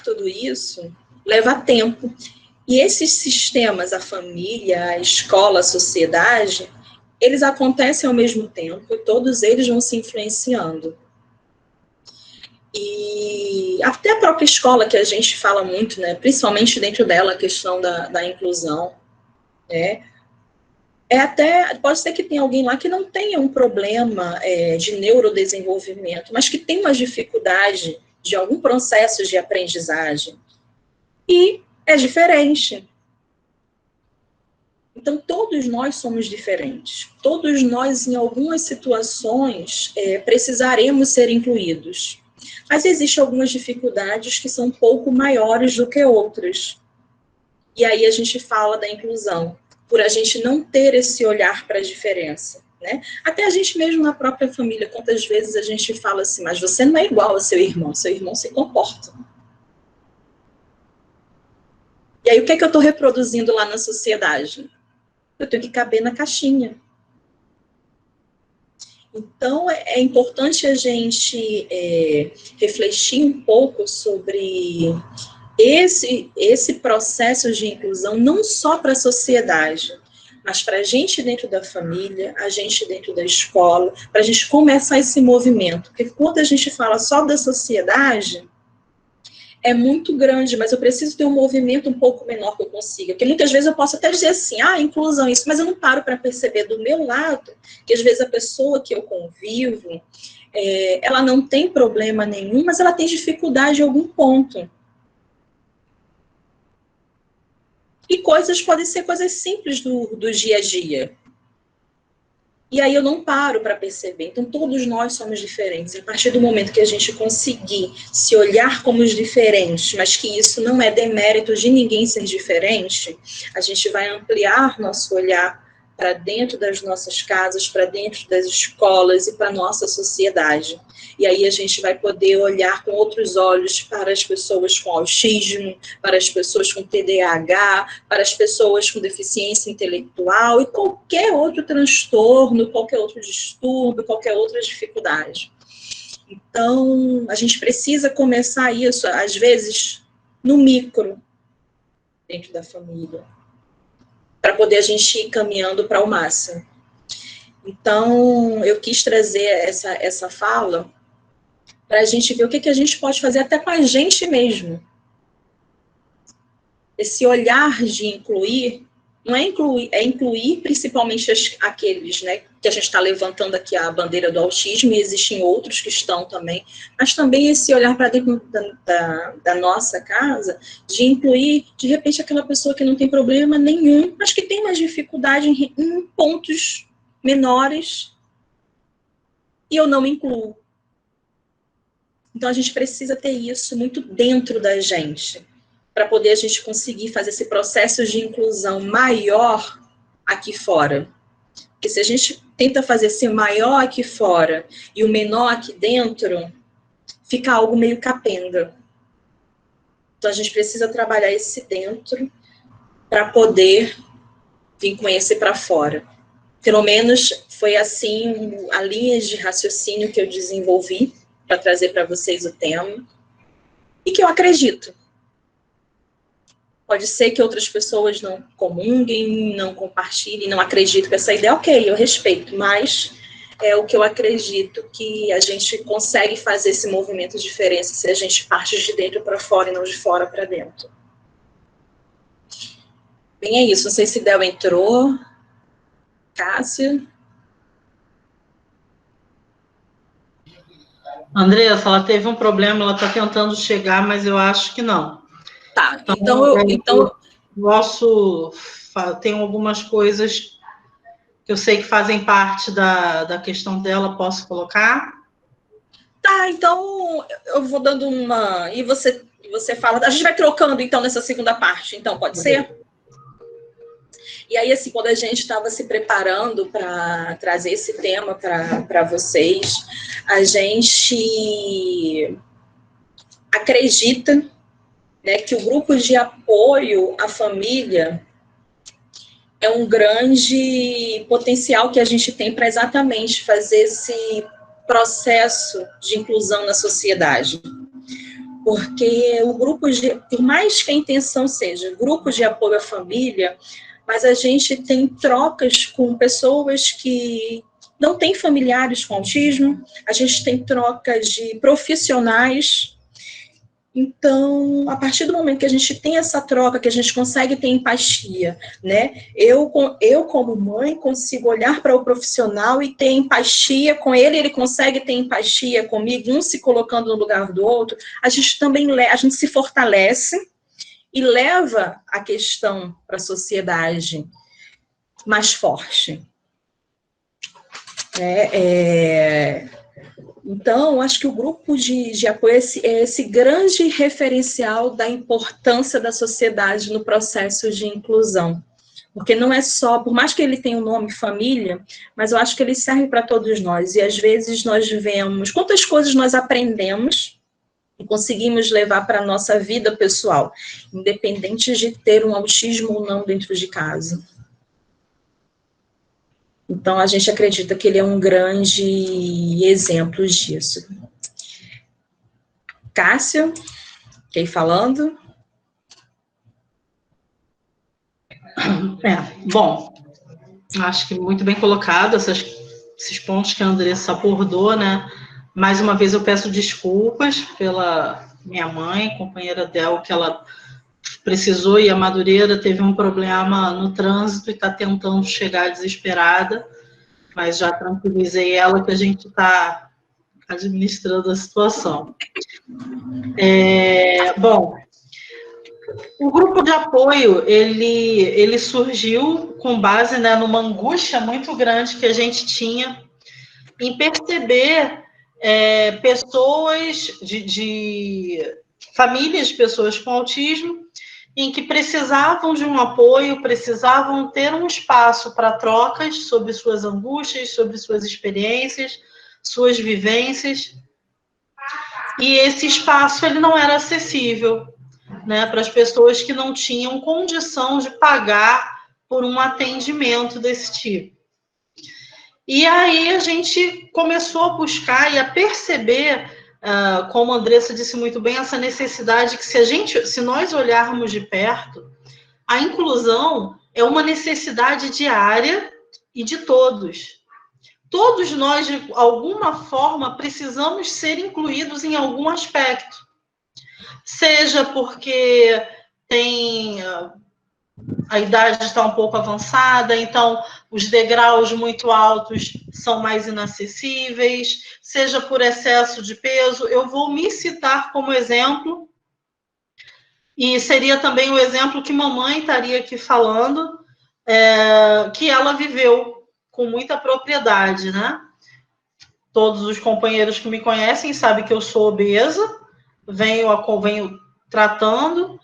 tudo isso, leva tempo. E esses sistemas, a família, a escola, a sociedade, eles acontecem ao mesmo tempo e todos eles vão se influenciando. E até a própria escola, que a gente fala muito, né, principalmente dentro dela, a questão da inclusão, né, pode ser que tenha alguém lá que não tenha um problema de neurodesenvolvimento, mas que tem uma dificuldade de algum processo de aprendizagem. E é diferente. Então, todos nós somos diferentes. Todos nós, em algumas situações, precisaremos ser incluídos. Mas existem algumas dificuldades que são um pouco maiores do que outras. E aí a gente fala da inclusão, por a gente não ter esse olhar para a diferença, né? Até a gente mesmo na própria família, quantas vezes a gente fala assim, mas você não é igual ao seu irmão se comporta. E aí o que é que eu estou reproduzindo lá na sociedade? Eu tenho que caber na caixinha. Então, é importante a gente refletir um pouco sobre esse processo de inclusão, não só para a sociedade, mas para a gente dentro da família, a gente dentro da escola, para a gente começar esse movimento. Porque quando a gente fala só da sociedade, é muito grande, mas eu preciso ter um movimento um pouco menor que eu consiga. Porque muitas vezes eu posso até dizer assim, inclusão, isso, mas eu não paro para perceber do meu lado que às vezes a pessoa que eu convivo, ela não tem problema nenhum, mas ela tem dificuldade em algum ponto. E coisas podem ser coisas simples do dia a dia. E aí eu não paro para perceber. Então, todos nós somos diferentes. A partir do momento que a gente conseguir se olhar como os diferentes, mas que isso não é demérito de ninguém ser diferente, a gente vai ampliar nosso olhar para dentro das nossas casas, para dentro das escolas e para a nossa sociedade. E aí a gente vai poder olhar com outros olhos para as pessoas com autismo, para as pessoas com TDAH, para as pessoas com deficiência intelectual e qualquer outro transtorno, qualquer outro distúrbio, qualquer outra dificuldade. Então, a gente precisa começar isso, às vezes, no micro, dentro da família, para poder a gente ir caminhando para o máximo. Então, eu quis trazer essa fala para a gente ver o que a gente pode fazer até com a gente mesmo. Esse olhar de incluir, não é incluir, é incluir principalmente aqueles, né, que a gente está levantando aqui a bandeira do autismo, e existem outros que estão também, mas também esse olhar para dentro da nossa casa, de incluir, de repente, aquela pessoa que não tem problema nenhum, mas que tem mais dificuldade em pontos menores, e eu não me incluo. Então, a gente precisa ter isso muito dentro da gente, para poder a gente conseguir fazer esse processo de inclusão maior aqui fora. Porque se a gente tenta fazer esse maior aqui fora e o menor aqui dentro, fica algo meio capenga. Então, a gente precisa trabalhar esse dentro para poder vir com esse para fora. Pelo menos foi assim a linha de raciocínio que eu desenvolvi para trazer para vocês o tema, e que eu acredito. Pode ser que outras pessoas não comunguem, não compartilhem, não acreditem que essa ideia, ok, eu respeito, mas é o que eu acredito que a gente consegue fazer esse movimento de diferença se a gente parte de dentro para fora e não de fora para dentro. Bem, é isso. Não sei se Del entrou. Cássia? Andressa, ela teve um problema, ela está tentando chegar, mas eu acho que não. Tá, então tenho algumas coisas que eu sei que fazem parte da questão dela, posso colocar? Tá, então eu vou dando uma... E você fala... A gente vai trocando, então, nessa segunda parte, então, pode ser? E aí, assim, quando a gente estava se preparando para trazer esse tema para vocês, a gente acredita, né, que o grupo de apoio à família é um grande potencial que a gente tem para exatamente fazer esse processo de inclusão na sociedade. Porque o grupo por mais que a intenção seja grupo de apoio à família, mas a gente tem trocas com pessoas que não têm familiares com autismo, a gente tem trocas de profissionais. Então, a partir do momento que a gente tem essa troca, que a gente consegue ter empatia, né? Eu como mãe, consigo olhar para o profissional e ter empatia com ele, ele consegue ter empatia comigo, um se colocando no lugar do outro, a gente se fortalece e leva a questão para a sociedade mais forte. Então, acho que o grupo de apoio é esse grande referencial da importância da sociedade no processo de inclusão. Porque não é só, por mais que ele tenha o nome família, mas eu acho que ele serve para todos nós. E às vezes nós vemos quantas coisas nós aprendemos e conseguimos levar para a nossa vida pessoal, independente de ter um autismo ou não dentro de casa. Então, a gente acredita que ele é um grande exemplo disso. Cássio, quem falando? Bom, acho que muito bem colocado esses pontos que a Andressa abordou, né? Mais uma vez eu peço desculpas minha mãe, companheira dela, que ela precisou ir a Madureira, teve um problema no trânsito e está tentando chegar desesperada, mas já tranquilizei ela que a gente está administrando a situação. Bom, o grupo de apoio, ele surgiu com base, né, numa angústia muito grande que a gente tinha em perceber pessoas famílias de pessoas com autismo em que precisavam de um apoio, precisavam ter um espaço para trocas sobre suas angústias, sobre suas experiências, suas vivências. E esse espaço ele não era acessível, né, para as pessoas que não tinham condição de pagar por um atendimento desse tipo. E aí a gente começou a buscar e a perceber, como a Andressa disse muito bem, essa necessidade que se nós olharmos de perto, a inclusão é uma necessidade diária e de todos. Todos nós, de alguma forma, precisamos ser incluídos em algum aspecto. Seja porque a idade está um pouco avançada, então os degraus muito altos são mais inacessíveis, seja por excesso de peso. Eu vou me citar como exemplo, e seria também o exemplo que mamãe estaria aqui falando, que ela viveu com muita propriedade, né? Todos os companheiros que me conhecem sabem que eu sou obesa, venho tratando,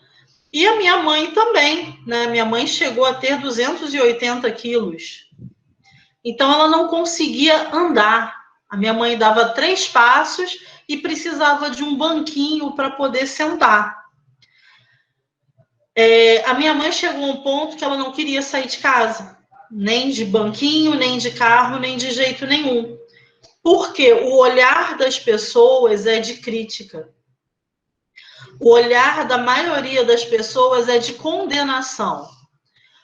e a minha mãe também, né? Minha mãe chegou a ter 280 quilos. Então, ela não conseguia andar. A minha mãe dava 3 passos e precisava de um banquinho para poder sentar. A minha mãe chegou a um ponto que ela não queria sair de casa. Nem de banquinho, nem de carro, nem de jeito nenhum. Porque o olhar das pessoas é de crítica. O olhar da maioria das pessoas é de condenação.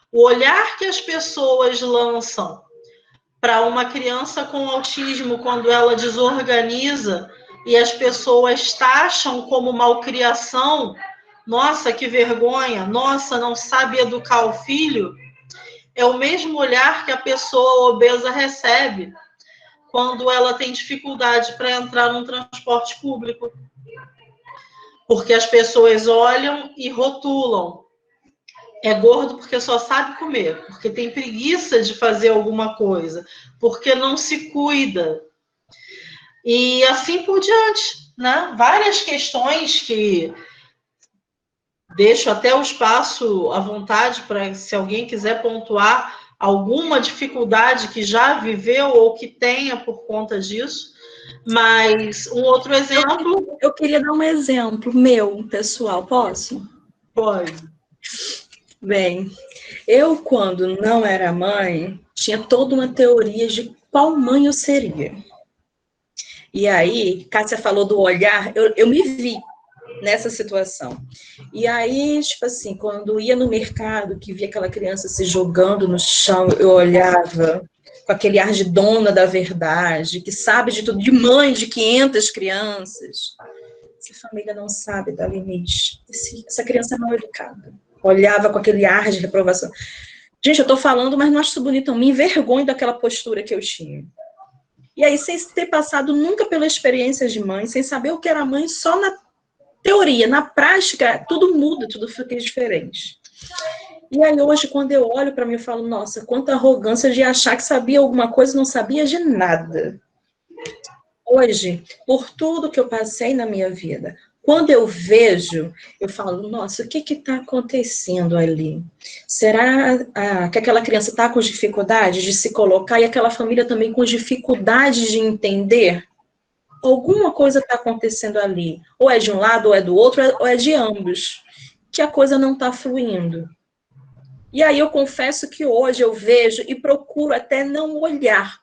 O olhar que as pessoas lançam para uma criança com autismo, quando ela desorganiza e as pessoas taxam como malcriação, nossa, que vergonha, nossa, não sabe educar o filho, é o mesmo olhar que a pessoa obesa recebe quando ela tem dificuldade para entrar num transporte público. Porque as pessoas olham e rotulam. É gordo porque só sabe comer, porque tem preguiça de fazer alguma coisa, porque não se cuida. E assim por diante, né? Várias questões que deixo até o espaço à vontade para, se alguém quiser pontuar alguma dificuldade que já viveu ou que tenha por conta disso. Mas um outro exemplo... Eu queria dar um exemplo meu, pessoal, posso? Pode. Bem, eu, quando não era mãe, tinha toda uma teoria de qual mãe eu seria. E aí, Cássia falou do olhar, eu me vi nessa situação. E aí, tipo assim, quando ia no mercado, que via aquela criança se jogando no chão, eu olhava com aquele ar de dona da verdade, que sabe de tudo, de mãe de 500 crianças. Essa família não sabe dar limite. Essa criança é mal educada. Olhava com aquele ar de reprovação. Gente, eu tô falando, mas não acho isso bonito, não. Me envergonho daquela postura que eu tinha. E aí, sem ter passado nunca pela experiência de mãe, sem saber o que era mãe, só na teoria, na prática, tudo muda, tudo fica diferente. E aí, hoje, quando eu olho para mim, eu falo, nossa, quanta arrogância de achar que sabia alguma coisa e não sabia de nada. Hoje, por tudo que eu passei na minha vida, quando eu vejo, eu falo, nossa, o que está acontecendo ali? Será que aquela criança está com dificuldade de se colocar e aquela família também com dificuldade de entender? Alguma coisa está acontecendo ali. Ou é de um lado, ou é do outro, ou é de ambos. Que a coisa não está fluindo. E aí eu confesso que hoje eu vejo e procuro até não olhar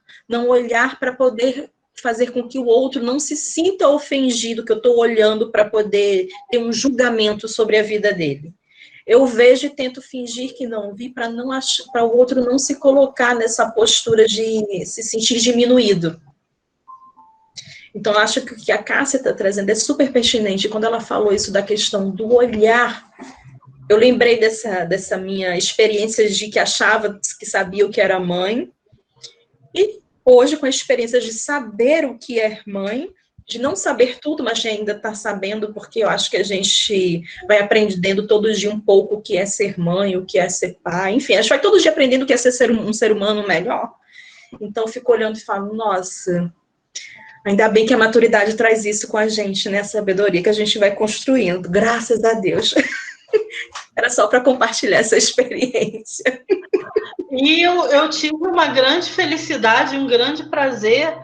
para poder fazer com que o outro não se sinta ofendido, que eu estou olhando para poder ter um julgamento sobre a vida dele. Eu vejo e tento fingir que não vi para o outro não se colocar nessa postura de se sentir diminuído. Então, eu acho que o que a Cássia está trazendo é super pertinente. Quando ela falou isso da questão do olhar, eu lembrei dessa minha experiência de que achava que sabia o que era mãe, e hoje, com a experiência de saber o que é mãe, de não saber tudo, mas de ainda estar sabendo, porque eu acho que a gente vai aprendendo todo dia um pouco o que é ser mãe, o que é ser pai, enfim, a gente vai todo dia aprendendo o que é ser um ser humano melhor. Então, eu fico olhando e falo, nossa, ainda bem que a maturidade traz isso com a gente, né, a sabedoria que a gente vai construindo, graças a Deus. Era só para compartilhar essa experiência. E eu tive uma grande felicidade, um grande prazer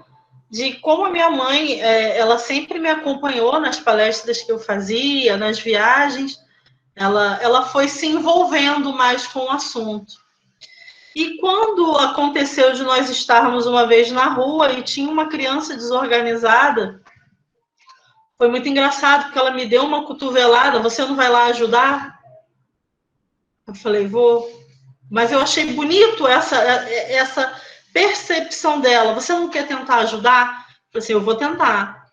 de como a minha mãe, ela sempre me acompanhou nas palestras que eu fazia, nas viagens, ela foi se envolvendo mais com o assunto. E quando aconteceu de nós estarmos uma vez na rua e tinha uma criança desorganizada, foi muito engraçado, porque ela me deu uma cotovelada, você não vai lá ajudar? Eu falei, vou. Mas eu achei bonito essa percepção dela. Você não quer tentar ajudar? Eu falei assim, eu vou tentar.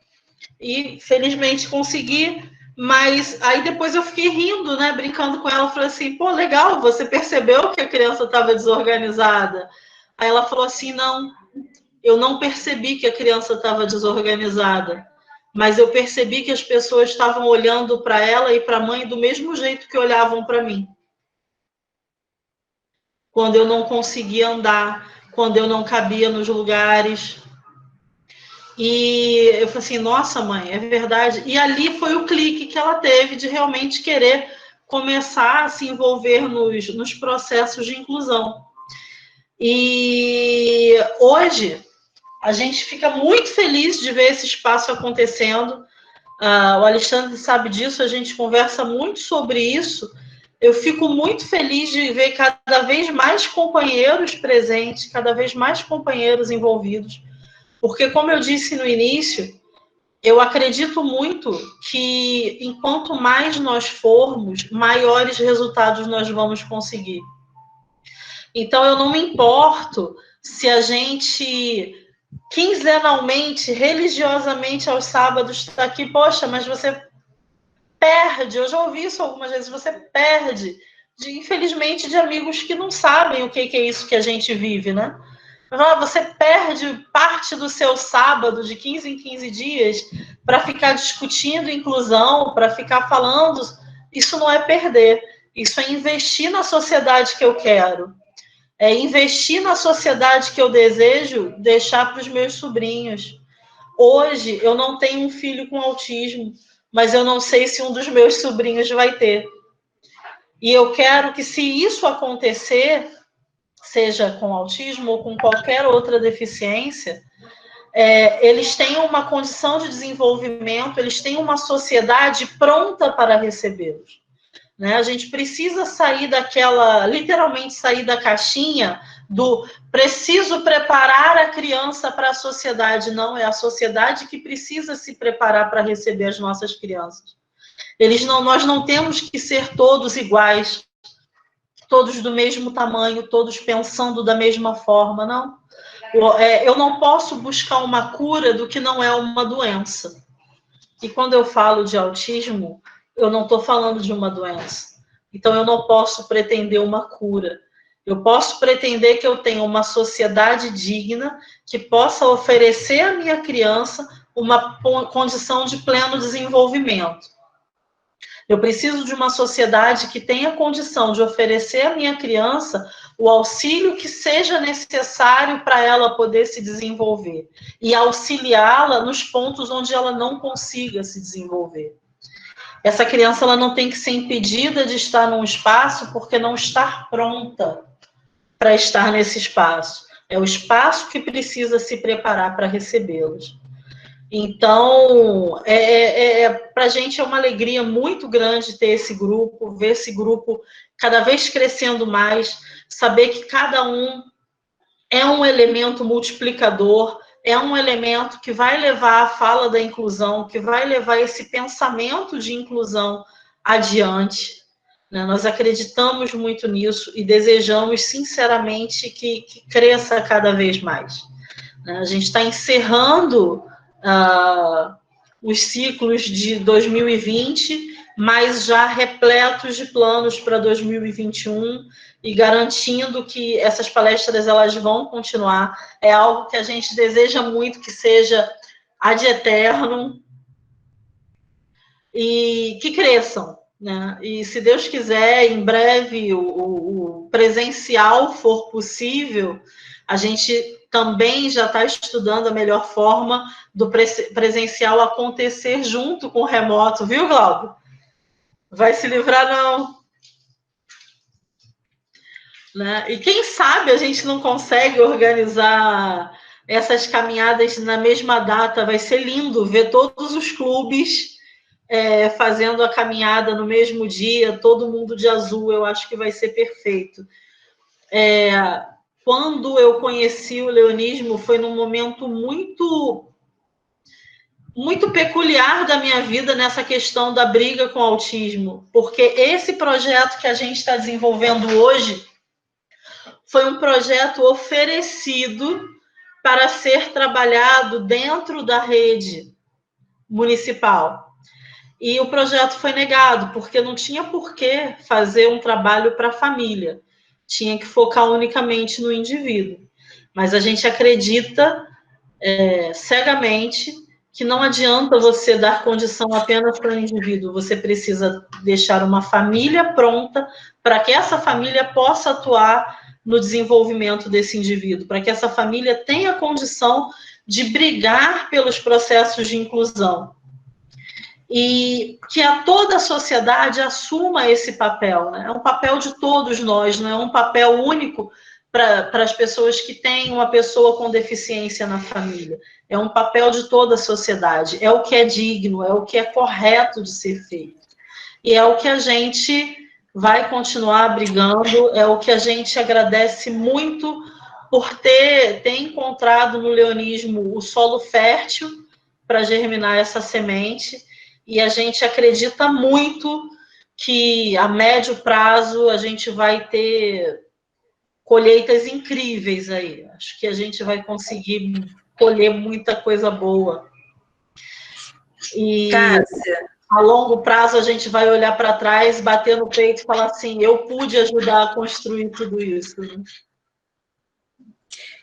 E, felizmente, consegui. Mas aí depois eu fiquei rindo, né? Brincando com ela. Falei assim, pô, legal, você percebeu que a criança estava desorganizada? Aí ela falou assim, não, eu não percebi que a criança estava desorganizada. Mas eu percebi que as pessoas estavam olhando para ela e para a mãe do mesmo jeito que olhavam para mim. Quando eu não conseguia andar, quando eu não cabia nos lugares. E eu falei assim, nossa, mãe, é verdade. E ali foi o clique que ela teve de realmente querer começar a se envolver nos processos de inclusão. E hoje, a gente fica muito feliz de ver esse espaço acontecendo. O Alexandre sabe disso, a gente conversa muito sobre isso. Eu fico muito feliz de ver cada vez mais companheiros presentes, cada vez mais companheiros envolvidos, porque, como eu disse no início, eu acredito muito que, enquanto mais nós formos, maiores resultados nós vamos conseguir. Então, eu não me importo se a gente, quinzenalmente, religiosamente, aos sábados, está aqui, poxa, mas você perde, eu já ouvi isso algumas vezes, você perde, infelizmente, de amigos que não sabem o que é isso que a gente vive, né? Você perde parte do seu sábado, de 15 em 15 dias, para ficar discutindo inclusão, para ficar falando. Isso não é perder, isso é investir na sociedade que eu quero. É investir na sociedade que eu desejo deixar para os meus sobrinhos. Hoje, eu não tenho um filho com autismo, mas eu não sei se um dos meus sobrinhos vai ter. E eu quero que, se isso acontecer, seja com autismo ou com qualquer outra deficiência, eles tenham uma condição de desenvolvimento, eles tenham uma sociedade pronta para recebê-los. Né? A gente precisa sair literalmente sair da caixinha do preciso preparar a criança para a sociedade. Não, é a sociedade que precisa se preparar para receber as nossas crianças. Nós não temos que ser todos iguais, todos do mesmo tamanho, todos pensando da mesma forma, não. Eu não posso buscar uma cura do que não é uma doença. E quando eu falo de autismo, eu não estou falando de uma doença. Então, eu não posso pretender uma cura. Eu posso pretender que eu tenha uma sociedade digna que possa oferecer à minha criança uma condição de pleno desenvolvimento. Eu preciso de uma sociedade que tenha condição de oferecer à minha criança o auxílio que seja necessário para ela poder se desenvolver e auxiliá-la nos pontos onde ela não consiga se desenvolver. Essa criança ela não tem que ser impedida de estar num espaço porque não está pronta para estar nesse espaço. É o espaço que precisa se preparar para recebê-los. Então, para a gente é uma alegria muito grande ter esse grupo, ver esse grupo cada vez crescendo mais, saber que cada um é um elemento multiplicador, é um elemento que vai levar a fala da inclusão, que vai levar esse pensamento de inclusão adiante. Né? Nós acreditamos muito nisso e desejamos, sinceramente, que cresça cada vez mais. Né? A gente está encerrando os ciclos de 2020, mas já repletos de planos para 2021 e garantindo que essas palestras elas vão continuar. É algo que a gente deseja muito que seja ad eternum e que cresçam, né? E se Deus quiser, em breve o presencial for possível, a gente também já está estudando a melhor forma do presencial acontecer junto com o remoto, viu, Glauco? Vai se livrar, não. Né? E quem sabe a gente não consegue organizar essas caminhadas na mesma data. Vai ser lindo ver todos os clubes fazendo a caminhada no mesmo dia, todo mundo de azul. Eu acho que vai ser perfeito. Quando eu conheci o leonismo, foi num momento muito peculiar da minha vida nessa questão da briga com o autismo, porque esse projeto que a gente está desenvolvendo hoje foi um projeto oferecido para ser trabalhado dentro da rede municipal. E o projeto foi negado, porque não tinha por que fazer um trabalho para a família. Tinha que focar unicamente no indivíduo. Mas a gente acredita cegamente que não adianta você dar condição apenas para o indivíduo, você precisa deixar uma família pronta para que essa família possa atuar no desenvolvimento desse indivíduo, para que essa família tenha condição de brigar pelos processos de inclusão. E que toda a sociedade assuma esse papel, né? É um papel de todos nós, não é um papel único para as pessoas que têm uma pessoa com deficiência na família. É um papel de toda a sociedade, é o que é digno, é o que é correto de ser feito. E é o que a gente vai continuar brigando, é o que a gente agradece muito por ter encontrado no leonismo o solo fértil para germinar essa semente, e a gente acredita muito que a médio prazo a gente vai ter colheitas incríveis aí. Acho que a gente vai conseguir colher muita coisa boa. E Cássia, a longo prazo a gente vai olhar para trás, bater no peito e falar assim, eu pude ajudar a construir tudo isso.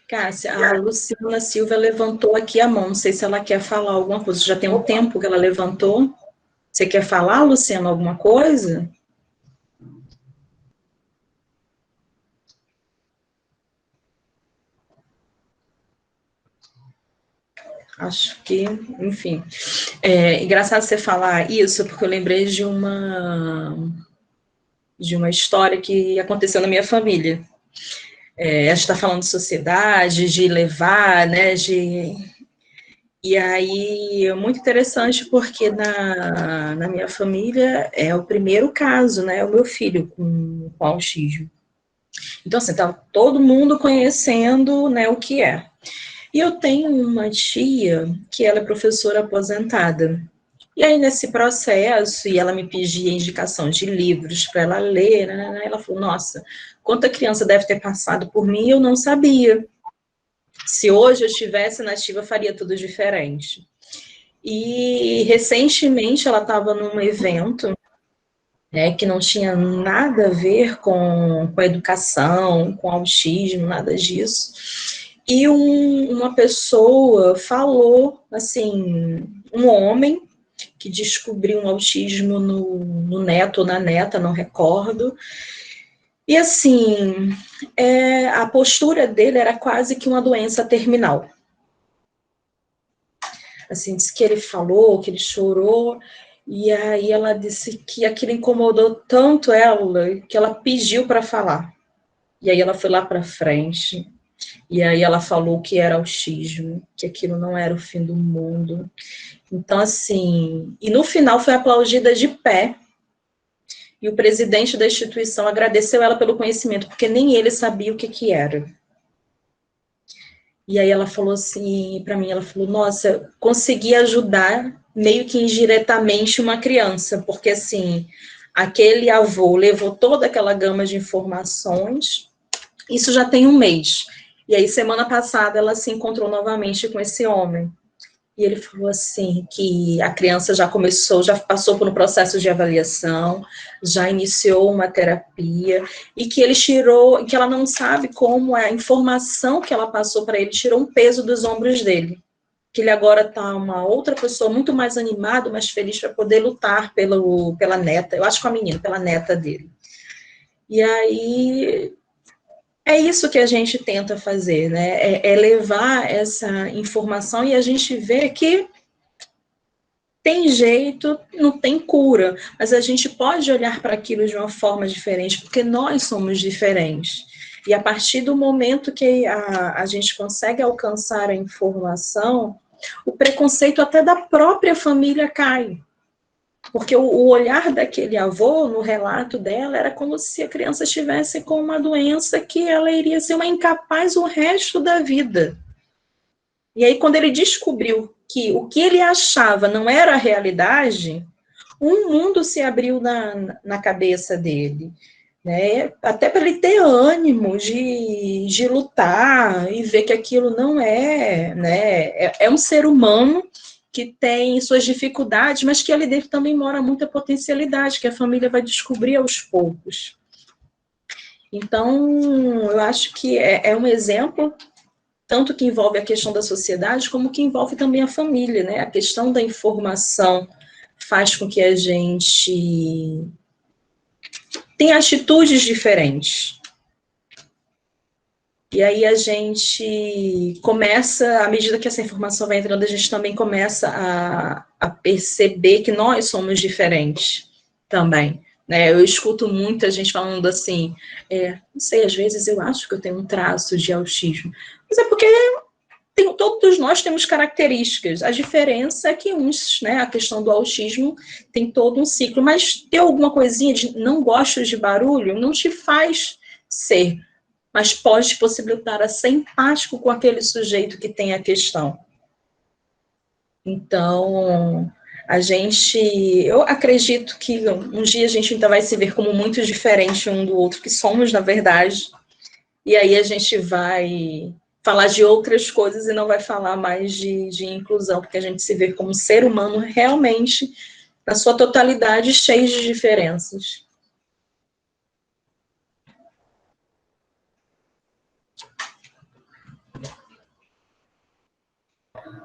Cássia, a Luciana Silva levantou aqui a mão, não sei se ela quer falar alguma coisa, já tem um tempo que ela levantou. Você quer falar, Luciana, alguma coisa? Acho que, enfim. Engraçado você falar isso, porque eu lembrei de uma história que aconteceu na minha família. A gente está falando de sociedade, de levar, né, E aí, é muito interessante, porque na minha família é o primeiro caso, né, o meu filho com autismo. Então, assim, tá todo mundo conhecendo, né, o que é. E eu tenho uma tia que ela é professora aposentada. E aí, nesse processo, e ela me pedia indicação de livros para ela ler, né, ela falou, nossa, quanta criança deve ter passado por mim, eu não sabia. Se hoje eu estivesse na ativa, eu faria tudo diferente. E, recentemente, ela estava num evento, né, que não tinha nada a ver com educação, com autismo, nada disso. E uma pessoa falou, assim, um homem que descobriu um autismo no neto ou na neta, não recordo. E, assim, a postura dele era quase que uma doença terminal. Assim, disse que ele falou, que ele chorou, e aí ela disse que aquilo incomodou tanto ela, que ela pediu para falar. E aí ela foi lá para frente, e aí ela falou que era autismo, que aquilo não era o fim do mundo. Então, assim, e no final foi aplaudida de pé, e o presidente da instituição agradeceu ela pelo conhecimento, porque nem ele sabia o que era. E aí ela falou assim, para mim, ela falou, nossa, consegui ajudar meio que indiretamente uma criança, porque assim, aquele avô levou toda aquela gama de informações, isso já tem um mês. E aí, semana passada, ela se encontrou novamente com esse homem. e ele falou assim, que a criança já passou por um processo de avaliação, já iniciou uma terapia, e que que ela não sabe como a informação que ela passou para ele tirou um peso dos ombros dele. Que ele agora está uma outra pessoa muito mais animado, mais feliz para poder lutar pela neta, eu acho que a menina, pela neta dele. E aí, é isso que a gente tenta fazer, né? É levar essa informação e a gente vê que tem jeito, não tem cura, mas a gente pode olhar para aquilo de uma forma diferente, porque nós somos diferentes. E a partir do momento que a gente consegue alcançar a informação, o preconceito até da própria família cai. Porque o olhar daquele avô, no relato dela, era como se a criança estivesse com uma doença que ela iria ser uma incapaz o resto da vida. E aí, quando ele descobriu que o que ele achava não era a realidade, um mundo se abriu na cabeça dele. Né? Até para ele ter ânimo de lutar e ver que aquilo não é, né? É um ser humano que tem suas dificuldades, mas que ali dentro também mora muita potencialidade, que a família vai descobrir aos poucos. Então, eu acho que é um exemplo, tanto que envolve a questão da sociedade, como que envolve também a família, né? A questão da informação faz com que a gente tenha atitudes diferentes. E aí a gente começa, à medida que essa informação vai entrando, a gente também começa a perceber que nós somos diferentes também. Né? Eu escuto muita gente falando assim, não sei, às vezes eu acho que eu tenho um traço de autismo. Mas é porque todos nós temos características. A diferença é que uns, né, a questão do autismo tem todo um ciclo, mas ter alguma coisinha de não gosto de barulho não te faz ser, mas pode te possibilitar a ser empático com aquele sujeito que tem a questão. Então, eu acredito que um dia a gente ainda vai se ver como muito diferente um do outro, que somos, na verdade, e aí a gente vai falar de outras coisas e não vai falar mais de inclusão, porque a gente se vê como ser humano realmente, na sua totalidade, cheio de diferenças.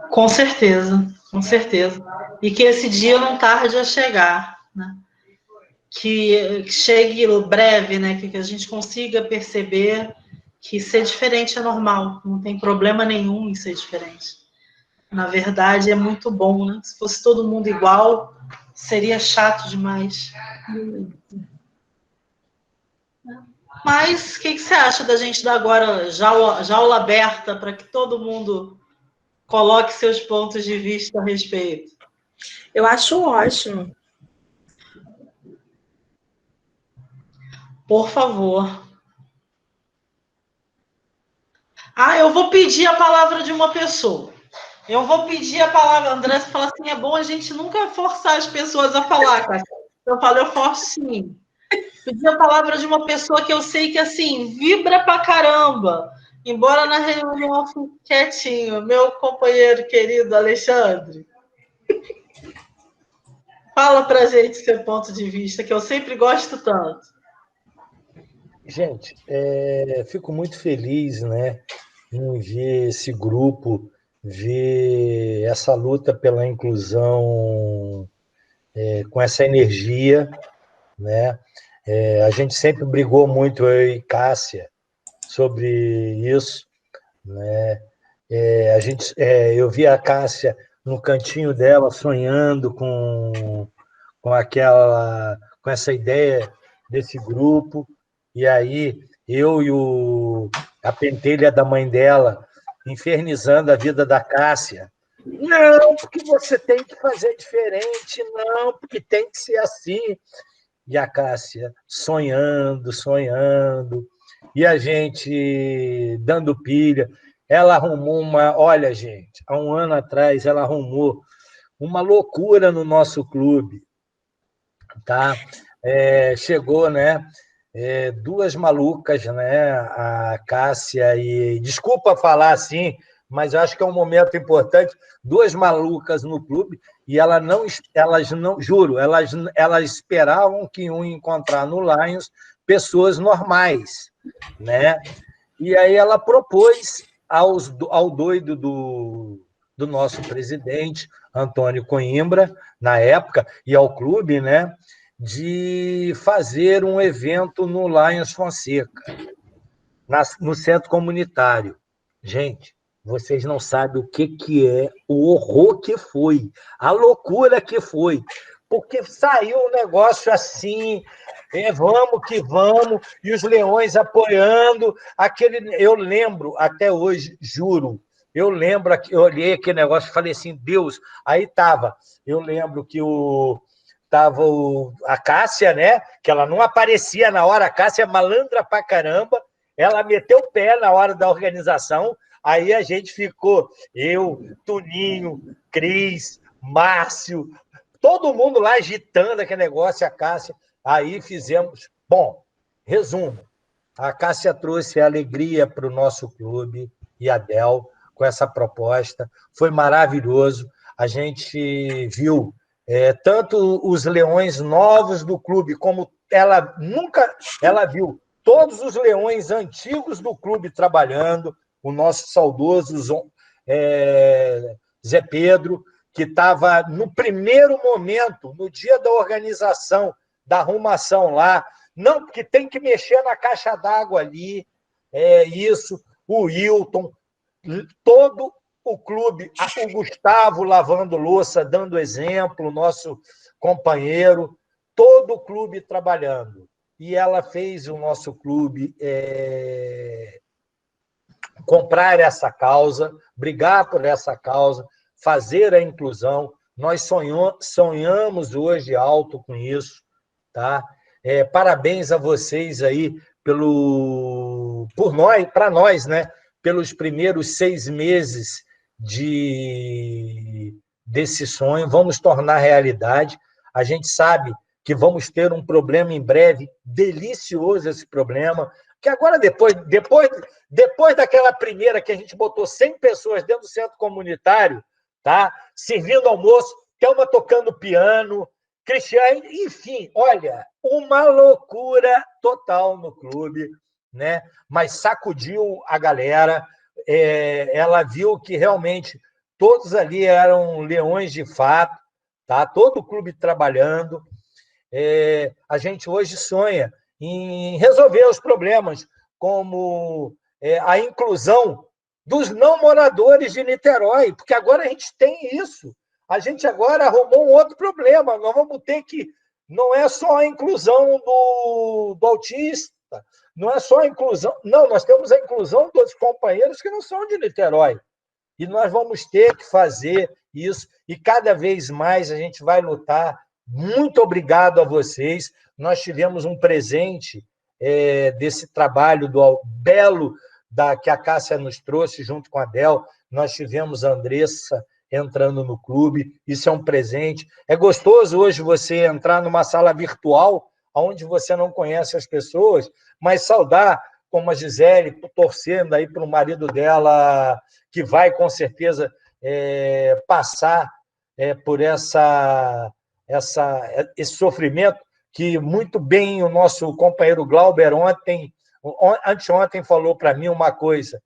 Com certeza, com certeza. E que esse dia não tarde a chegar, né? Que chegue breve, né? Que a gente consiga perceber que ser diferente é normal, não tem problema nenhum em ser diferente. Na verdade, é muito bom, né? Se fosse todo mundo igual, seria chato demais. Mas o que você acha da gente dar agora jaula aberta para que todo mundo coloque seus pontos de vista a respeito? Eu acho ótimo. Por favor. Eu vou pedir a palavra de uma pessoa. Eu vou pedir a palavra, André, você fala assim, é bom a gente nunca forçar as pessoas a falar, cara. Eu falo, eu forço sim. Pedir a palavra de uma pessoa que eu sei que, assim, vibra pra caramba. Embora na reunião fique quietinho, meu companheiro querido Alexandre. Fala pra gente seu ponto de vista, que eu sempre gosto tanto. Gente, fico muito feliz, né, em ver esse grupo, ver essa luta pela inclusão com essa energia, né? A gente sempre brigou muito, eu e Cássia, sobre isso, né? Eu vi a Cássia no cantinho dela sonhando com essa ideia desse grupo, e aí eu e a pentelha da mãe dela infernizando a vida da Cássia. Não, porque você tem que fazer diferente, não, porque tem que ser assim. E a Cássia sonhando, e a gente dando pilha. Ela arrumou olha, gente, há um ano atrás ela arrumou uma loucura no nosso clube, tá? Chegou, né? Duas malucas, né? A Cássia e... Desculpa falar assim, mas eu acho que é um momento importante. Duas malucas no clube, e elas não, juro, elas esperavam que iam encontrar no Lions pessoas normais, né? E aí ela propôs ao doido do nosso presidente, Antônio Coimbra, na época, e ao clube, né, de fazer um evento no Lions Fonseca, no centro comunitário. Gente, vocês não sabem o que é o horror que foi, a loucura que foi, porque saiu um negócio assim, vamos que vamos, e os leões apoiando, eu lembro até hoje, juro, eu olhei aquele negócio e falei assim, Deus, aí eu lembro que estava a Cássia, né, que ela não aparecia na hora, a Cássia é malandra pra caramba, ela meteu o pé na hora da organização, aí a gente ficou, eu, Tuninho, Cris, Márcio, todo mundo lá agitando aquele negócio, a Cássia, aí fizemos... Bom, resumo, a Cássia trouxe alegria para o nosso clube e a Del com essa proposta, foi maravilhoso, a gente viu tanto os leões novos do clube, como ela viu todos os leões antigos do clube trabalhando, o nosso saudoso Zé Pedro, que estava no primeiro momento, no dia da organização, da arrumação lá, não, porque tem que mexer na caixa d'água ali, o Wilton, todo o clube, o Gustavo lavando louça, dando exemplo, nosso companheiro, todo o clube trabalhando. E ela fez o nosso clube comprar essa causa, brigar por essa causa, fazer a inclusão. Nós sonhamos hoje alto com isso, tá? Parabéns a vocês aí para nós, né? Pelos primeiros 6 meses desse sonho, vamos tornar realidade. A gente sabe que vamos ter um problema em breve, delicioso esse problema, que agora, depois daquela primeira que a gente botou 100 pessoas dentro do centro comunitário, tá? Servindo almoço, Thelma tocando piano, Cristiane, enfim, olha, uma loucura total no clube, né? Mas sacudiu a galera, ela viu que realmente todos ali eram leões de fato, tá? Todo o clube trabalhando. A gente hoje sonha em resolver os problemas, como a inclusão dos não moradores de Niterói, porque agora a gente tem isso. A gente agora arrumou um outro problema. Nós vamos ter que... Não é só a inclusão do autista, não é só a inclusão... Não, nós temos a inclusão dos companheiros que não são de Niterói. E nós vamos ter que fazer isso, e cada vez mais a gente vai lutar. Muito obrigado a vocês. Nós tivemos um presente desse trabalho do belo que a Cássia nos trouxe junto com a Del. Nós tivemos a Andressa entrando no clube, isso é um presente. É gostoso hoje você entrar numa sala virtual, onde você não conhece as pessoas, mas saudar, como a Gisele, torcendo aí para o marido dela, que vai, com certeza, passar por esse sofrimento, que muito bem o nosso companheiro Glauber anteontem falou para mim uma coisa.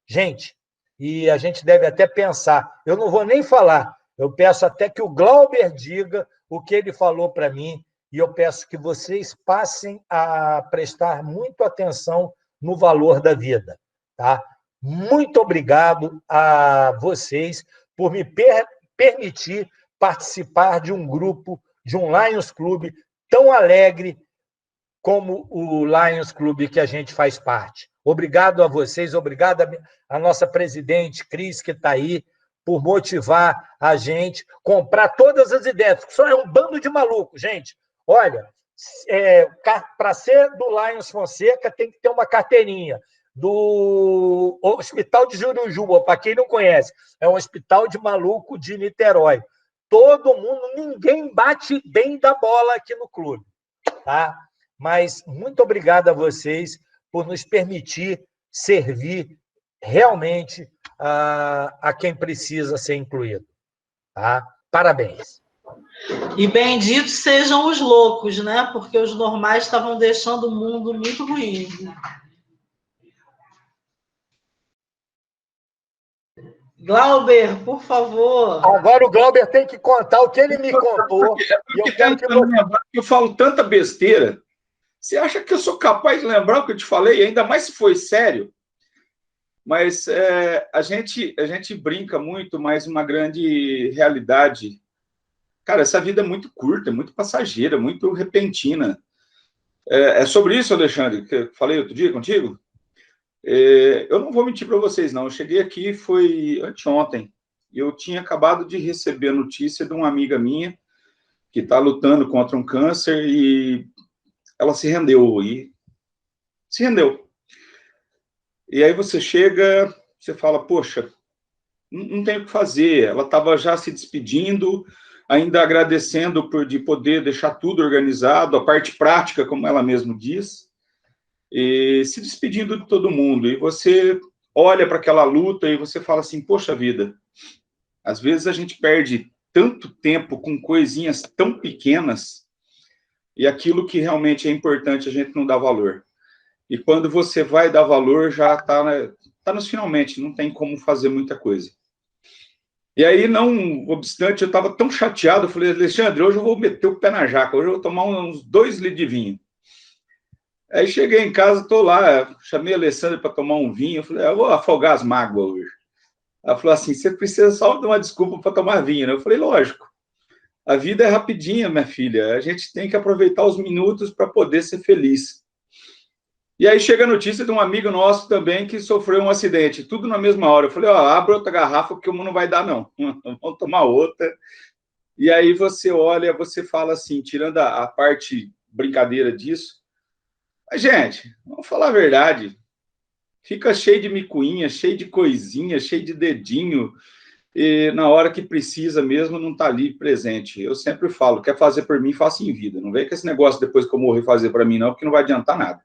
Gente, e a gente deve até pensar, eu não vou nem falar, eu peço até que o Glauber diga o que ele falou para mim, e eu peço que vocês passem a prestar muito atenção no valor da vida, tá? Muito obrigado a vocês por me permitir participar de um grupo, de um Lions Club tão alegre como o Lions Club que a gente faz parte. Obrigado a vocês, obrigado à nossa presidente, Cris, que está aí, por motivar a gente, comprar todas as ideias, porque só é um bando de maluco, gente. Olha, para ser do Lions Fonseca, tem que ter uma carteirinha. Do Hospital de Jurujuba, para quem não conhece, é um hospital de maluco de Niterói. Todo mundo, ninguém bate bem da bola aqui no clube, tá? Mas muito obrigado a vocês por nos permitir servir realmente a quem precisa ser incluído. Tá? Parabéns. E benditos sejam os loucos, né? Porque os normais estavam deixando o mundo muito ruim. Glauber, por favor. Agora o Glauber tem que contar o que ele me contou. Eu falo tanta besteira. Você acha que eu sou capaz de lembrar o que eu te falei? Ainda mais se foi sério. Mas a gente brinca muito, mas uma grande realidade. Cara, essa vida é muito curta, muito passageira, muito repentina. É sobre isso, Alexandre, que eu falei outro dia contigo? Eu não vou mentir para vocês, não. Eu cheguei aqui, foi anteontem. Eu tinha acabado de receber a notícia de uma amiga minha que está lutando contra um câncer e ela se rendeu. E aí você chega, você fala, poxa, não tem o que fazer. Ela estava já se despedindo, ainda agradecendo de poder deixar tudo organizado, a parte prática, como ela mesma diz, e se despedindo de todo mundo. E você olha para aquela luta e você fala assim, poxa vida, às vezes a gente perde tanto tempo com coisinhas tão pequenas e aquilo que realmente é importante a gente não dá valor. E quando você vai dar valor, já está nos finalmente, não tem como fazer muita coisa. E aí, não obstante, eu estava tão chateado, eu falei, Alexandre, hoje eu vou meter o pé na jaca, hoje eu vou tomar uns 2 litros de vinho. Aí cheguei em casa, estou lá, chamei a Alessandra para tomar um vinho, eu falei, eu vou afogar as mágoas hoje. Ela falou assim, você precisa só de uma desculpa para tomar vinho, né? Eu falei, lógico, a vida é rapidinha, minha filha, a gente tem que aproveitar os minutos para poder ser feliz. E aí chega a notícia de um amigo nosso também que sofreu um acidente, tudo na mesma hora. Eu falei, abre outra garrafa porque uma não vai dar, não. Vamos tomar outra. E aí você olha, você fala assim, tirando a parte brincadeira disso, mas, gente, vamos falar a verdade, fica cheio de micuinha, cheio de coisinha, cheio de dedinho, e na hora que precisa mesmo não está ali presente. Eu sempre falo, quer fazer por mim, faça em vida. Não vem com esse negócio depois que eu morrer fazer para mim, não, porque não vai adiantar nada.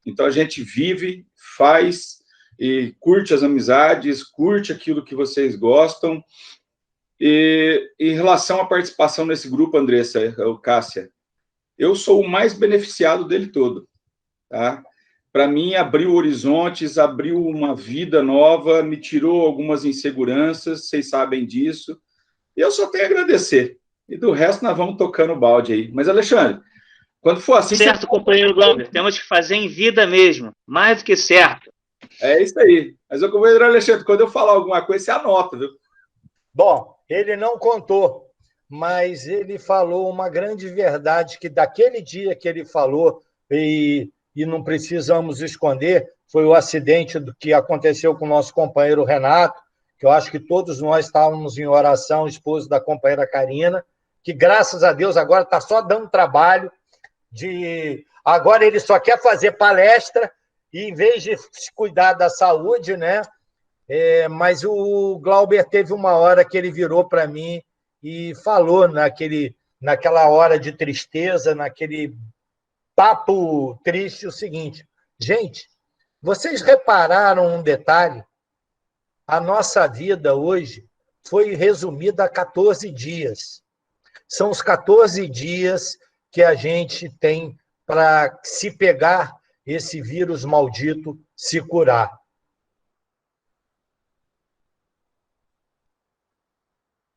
Então, a gente vive, faz, e curte as amizades, curte aquilo que vocês gostam. E em relação à participação nesse grupo, Andressa, Cássia, eu sou o mais beneficiado dele todo. Tá? Para mim, abriu horizontes, abriu uma vida nova, me tirou algumas inseguranças, vocês sabem disso. E eu só tenho a agradecer. E do resto, nós vamos tocando o balde aí. Mas, Alexandre, quando for assim... Certo, companheiro Glauber, temos que fazer em vida mesmo, mais do que certo. É isso aí. Mas, o companheiro Alexandre, quando eu falar alguma coisa, você anota, viu? Bom, ele não contou, mas ele falou uma grande verdade, que daquele dia que ele falou, e não precisamos esconder, foi o acidente que aconteceu com o nosso companheiro Renato, que eu acho que todos nós estávamos em oração, esposo da companheira Karina, que, graças a Deus, agora está só dando trabalho, agora ele só quer fazer palestra e, em vez de se cuidar da saúde, né? Mas o Glauber teve uma hora que ele virou para mim e falou naquela hora de tristeza, naquele papo triste, o seguinte: gente, vocês repararam um detalhe? A nossa vida hoje foi resumida a 14 dias. São os 14 dias que a gente tem para, se pegar esse vírus maldito, se curar.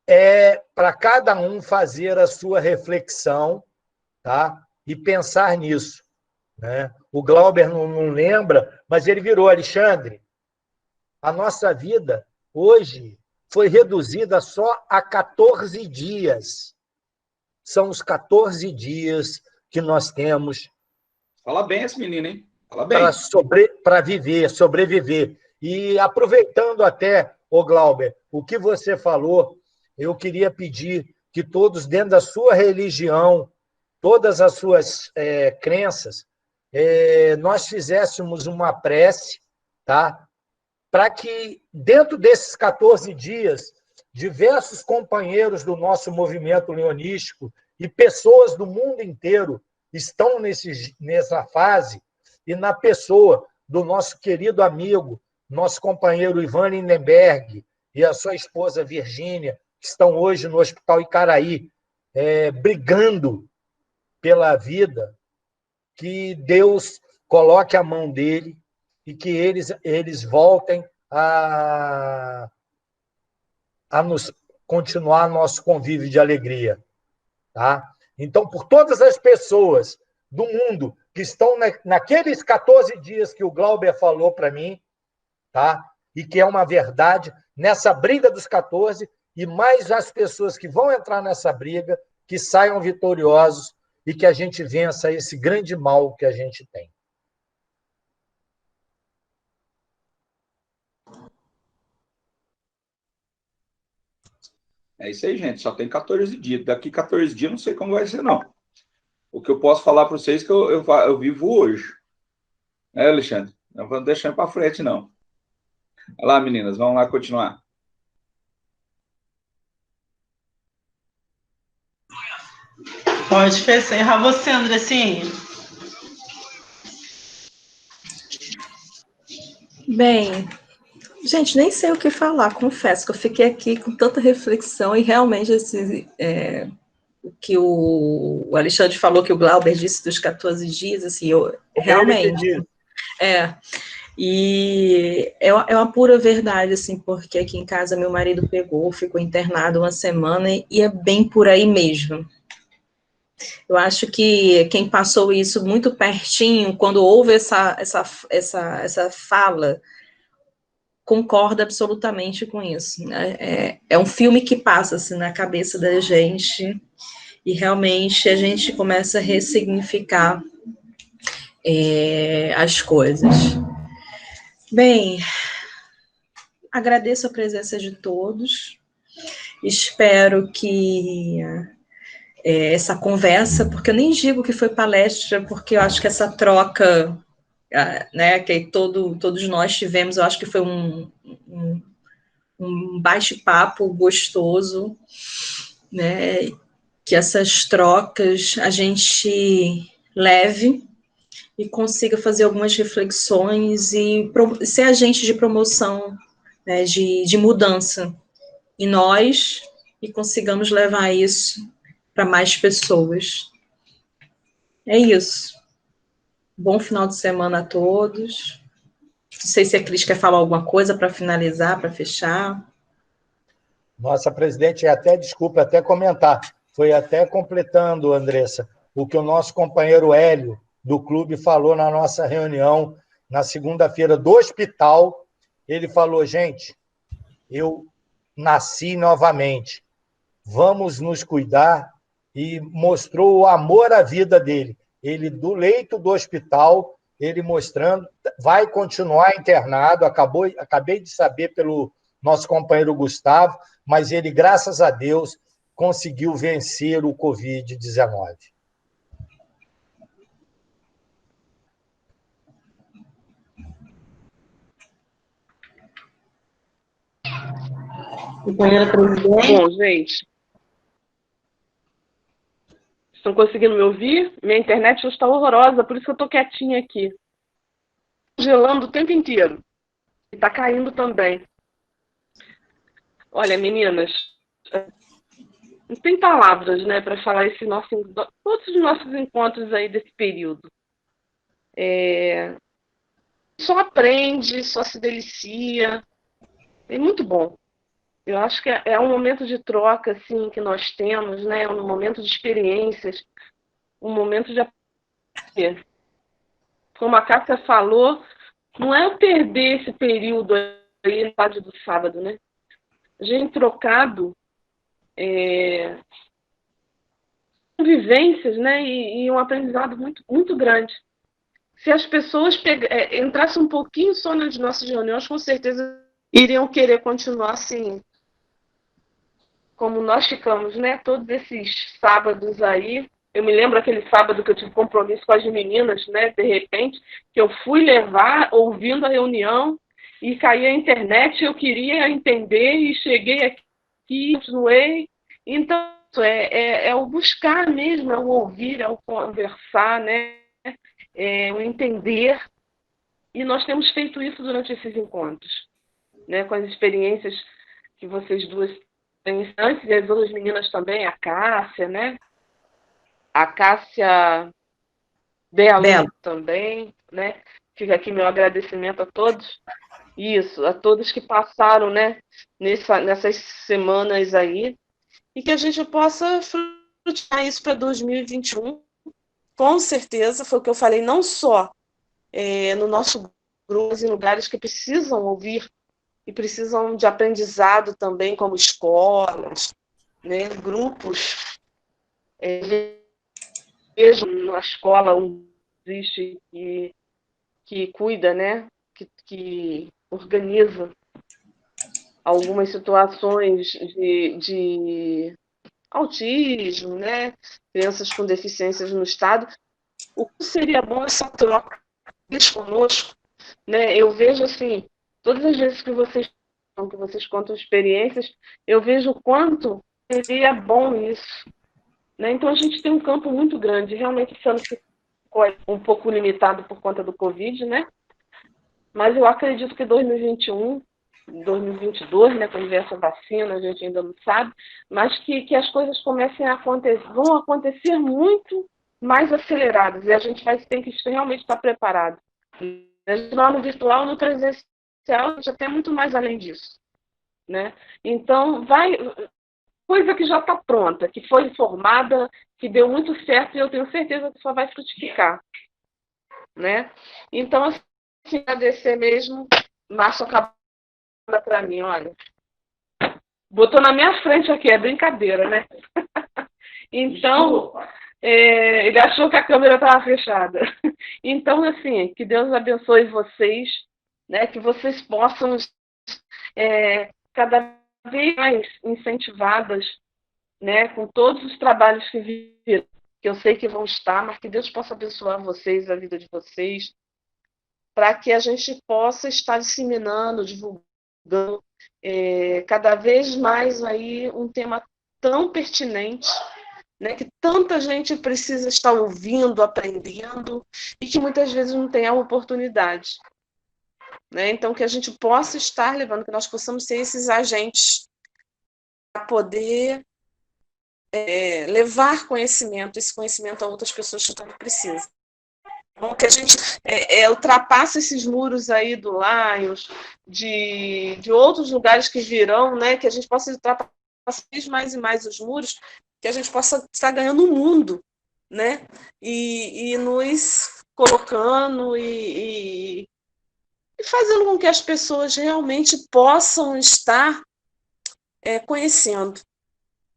É para cada um fazer a sua reflexão, tá? E pensar nisso, né? O Glauber não lembra, mas ele virou, Alexandre, a nossa vida hoje foi reduzida só a 14 dias. São os 14 dias que nós temos. Fala bem esse menino, hein? Fala bem. Para sobreviver. E aproveitando até, Glauber, o que você falou, eu queria pedir que todos, dentro da sua religião, todas as suas crenças, nós fizéssemos uma prece, tá? Para que, dentro desses 14 dias, diversos companheiros do nosso movimento leonístico e pessoas do mundo inteiro estão nessa fase, e na pessoa do nosso querido amigo, nosso companheiro Ivan Lindenberg e a sua esposa Virgínia, que estão hoje no Hospital Icaraí, brigando pela vida, que Deus coloque a mão dele e que eles voltem a nos continuar nosso convívio de alegria. Tá? Então, por todas as pessoas do mundo que estão naqueles 14 dias que o Glauber falou para mim, tá? E que é uma verdade, nessa briga dos 14, e mais as pessoas que vão entrar nessa briga, que saiam vitoriosos e que a gente vença esse grande mal que a gente tem. É isso aí, gente. Só tem 14 dias. Daqui 14 dias, não sei como vai ser, não. O que eu posso falar para vocês é que eu vivo hoje. Alexandre? Não vamos deixar para frente, não. Olha lá, meninas. Vamos lá continuar. Pode encerrar você, Andressinha. Bem, gente, nem sei o que falar, confesso que eu fiquei aqui com tanta reflexão e realmente o que o Alexandre falou, que o Glauber disse dos 14 dias, assim, eu realmente... E é uma pura verdade, assim, porque aqui em casa meu marido ficou internado uma semana e é bem por aí mesmo. Eu acho que quem passou isso muito pertinho, quando houve essa fala, concorda absolutamente com isso. Né? É um filme que passa assim, na cabeça da gente e realmente a gente começa a ressignificar as coisas. Bem, agradeço a presença de todos. Espero que essa conversa, porque eu nem digo que foi palestra, porque eu acho que essa troca, né, que todos nós tivemos, eu acho que foi um bate-papo gostoso, né, que essas trocas a gente leve e consiga fazer algumas reflexões e ser agente de promoção, né, de mudança em nós e consigamos levar isso para mais pessoas. É isso. Bom final de semana a todos. Não sei se a Cris quer falar alguma coisa para finalizar, para fechar. Nossa, presidente, desculpa, até comentar. Foi até completando, Andressa, o que o nosso companheiro Hélio, do clube, falou na nossa reunião, na segunda-feira, do hospital. Ele falou, gente, eu nasci novamente. Vamos nos cuidar, e mostrou o amor à vida dele. Ele, do leito do hospital, ele mostrando, vai continuar internado, acabei de saber pelo nosso companheiro Gustavo, mas ele, graças a Deus, conseguiu vencer o Covid-19. Bom, gente, estão conseguindo me ouvir? Minha internet está horrorosa, por isso que eu estou quietinha aqui. Gelando o tempo inteiro. E está caindo também. Olha, meninas, não tem palavras, né, para falar todos os nossos encontros aí desse período. Só aprende, só se delicia. É muito bom. Eu acho que é um momento de troca, assim, que nós temos, né? Um momento de experiências, um momento de aprender. Como a Cássia falou, não é eu perder esse período aí na tarde do sábado, né? A gente trocado vivências, né? E um aprendizado muito, muito grande. Se as pessoas entrassem um pouquinho só nas nossas reuniões, com certeza iriam querer continuar assim, como nós ficamos, né? Todos esses sábados aí. Eu me lembro aquele sábado que eu tive compromisso com as meninas, né? De repente, que eu fui levar, ouvindo a reunião, e caí a internet, eu queria entender, e cheguei aqui, continuei. Então, é o buscar mesmo, é o ouvir, é o conversar, né? É o entender. E nós temos feito isso durante esses encontros, né, com as experiências que vocês duas têm antes, e as outras meninas também, a Cássia, né? A Cássia Belo também, né? Fica aqui meu agradecimento a todos. Isso, a todos que passaram, né, nessas semanas aí, e que a gente possa frutificar isso para 2021. Com certeza, foi o que eu falei, não só no nosso grupo, mas em lugares que precisam ouvir e precisam de aprendizado também, como escolas, né, grupos. Vejo na escola existe que cuida, né, que organiza algumas situações de autismo, né, crianças com deficiências no estado. O que seria bom essa troca deles conosco, né? Eu vejo assim, todas as vezes que vocês contam experiências, eu vejo o quanto seria bom isso, né? Então a gente tem um campo muito grande, realmente esse ano ficou um pouco limitado por conta do Covid, né? Mas eu acredito que 2021, 2022, né, quando vier essa vacina, a gente ainda não sabe, mas que as coisas comecem a acontecer, vão acontecer muito mais aceleradas, e a gente tem que realmente estar preparado. No virtual, no presencial, a gente até muito mais além disso, né? Então, coisa que já está pronta, que foi formada, que deu muito certo, e eu tenho certeza que só vai frutificar, né? Então, assim, agradecer mesmo, Márcio acabou para mim, olha, botou na minha frente aqui, é brincadeira, né? Então, ele achou que a câmera estava fechada. Então, assim, que Deus abençoe vocês, né? Que vocês possam cada vez mais incentivadas, né? Com todos os trabalhos que viram, que eu sei que vão estar, mas que Deus possa abençoar vocês, a vida de vocês, para que a gente possa estar disseminando, divulgando cada vez mais aí um tema tão pertinente, né, que tanta gente precisa estar ouvindo, aprendendo, e que muitas vezes não tem a oportunidade, né? Então, que a gente possa estar levando, que nós possamos ser esses agentes para poder levar conhecimento, esse conhecimento a outras pessoas que tanto precisam. Então, que a gente ultrapasse esses muros aí do Lions, de outros lugares que virão, né? Que a gente possa ultrapassar mais e mais os muros, que a gente possa estar ganhando o mundo, né? E nos colocando e fazendo com que as pessoas realmente possam estar conhecendo,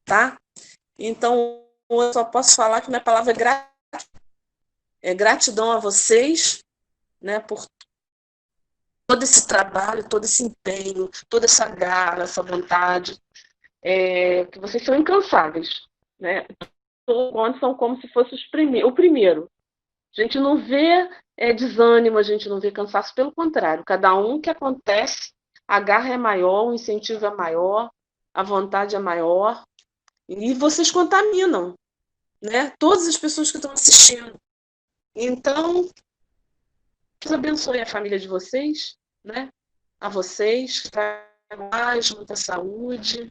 tá? Então, eu só posso falar que minha palavra é gratidão a vocês, né, por todo esse trabalho, todo esse empenho, toda essa garra, essa vontade, que vocês são incansáveis, né? Todos são como se fosse o primeiro. A gente não vê desânimo, a gente não vê cansaço, pelo contrário, cada um que acontece, a garra é maior, o incentivo é maior, a vontade é maior, e vocês contaminam, né? Todas as pessoas que estão assistindo. Então, Deus abençoe a família de vocês, né? A vocês, mais muita saúde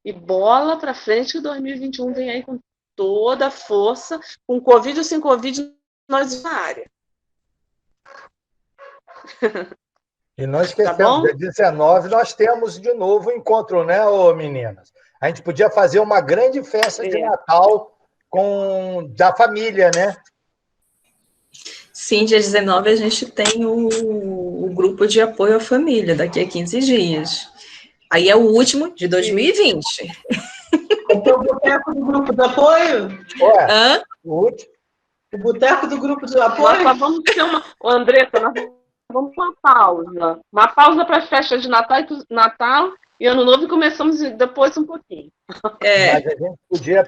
e bola para frente, que 2021 vem aí com toda a força, com Covid ou sem Covid, nós na área. E não esquecemos, dia 19 nós temos de novo o encontro, né, meninas? A gente podia fazer uma grande festa de Natal da família, né? Sim, dia 19 a gente tem o grupo de apoio à família, daqui a 15 dias. Aí é o último de 2020. Então, o boteco do grupo de apoio? Hã? O último. O boteco do grupo de apoio? Nós vamos ter Andressa, nós vamos uma pausa. Uma pausa para as festas de Natal e Ano Novo, e começamos depois um pouquinho. Mas a gente podia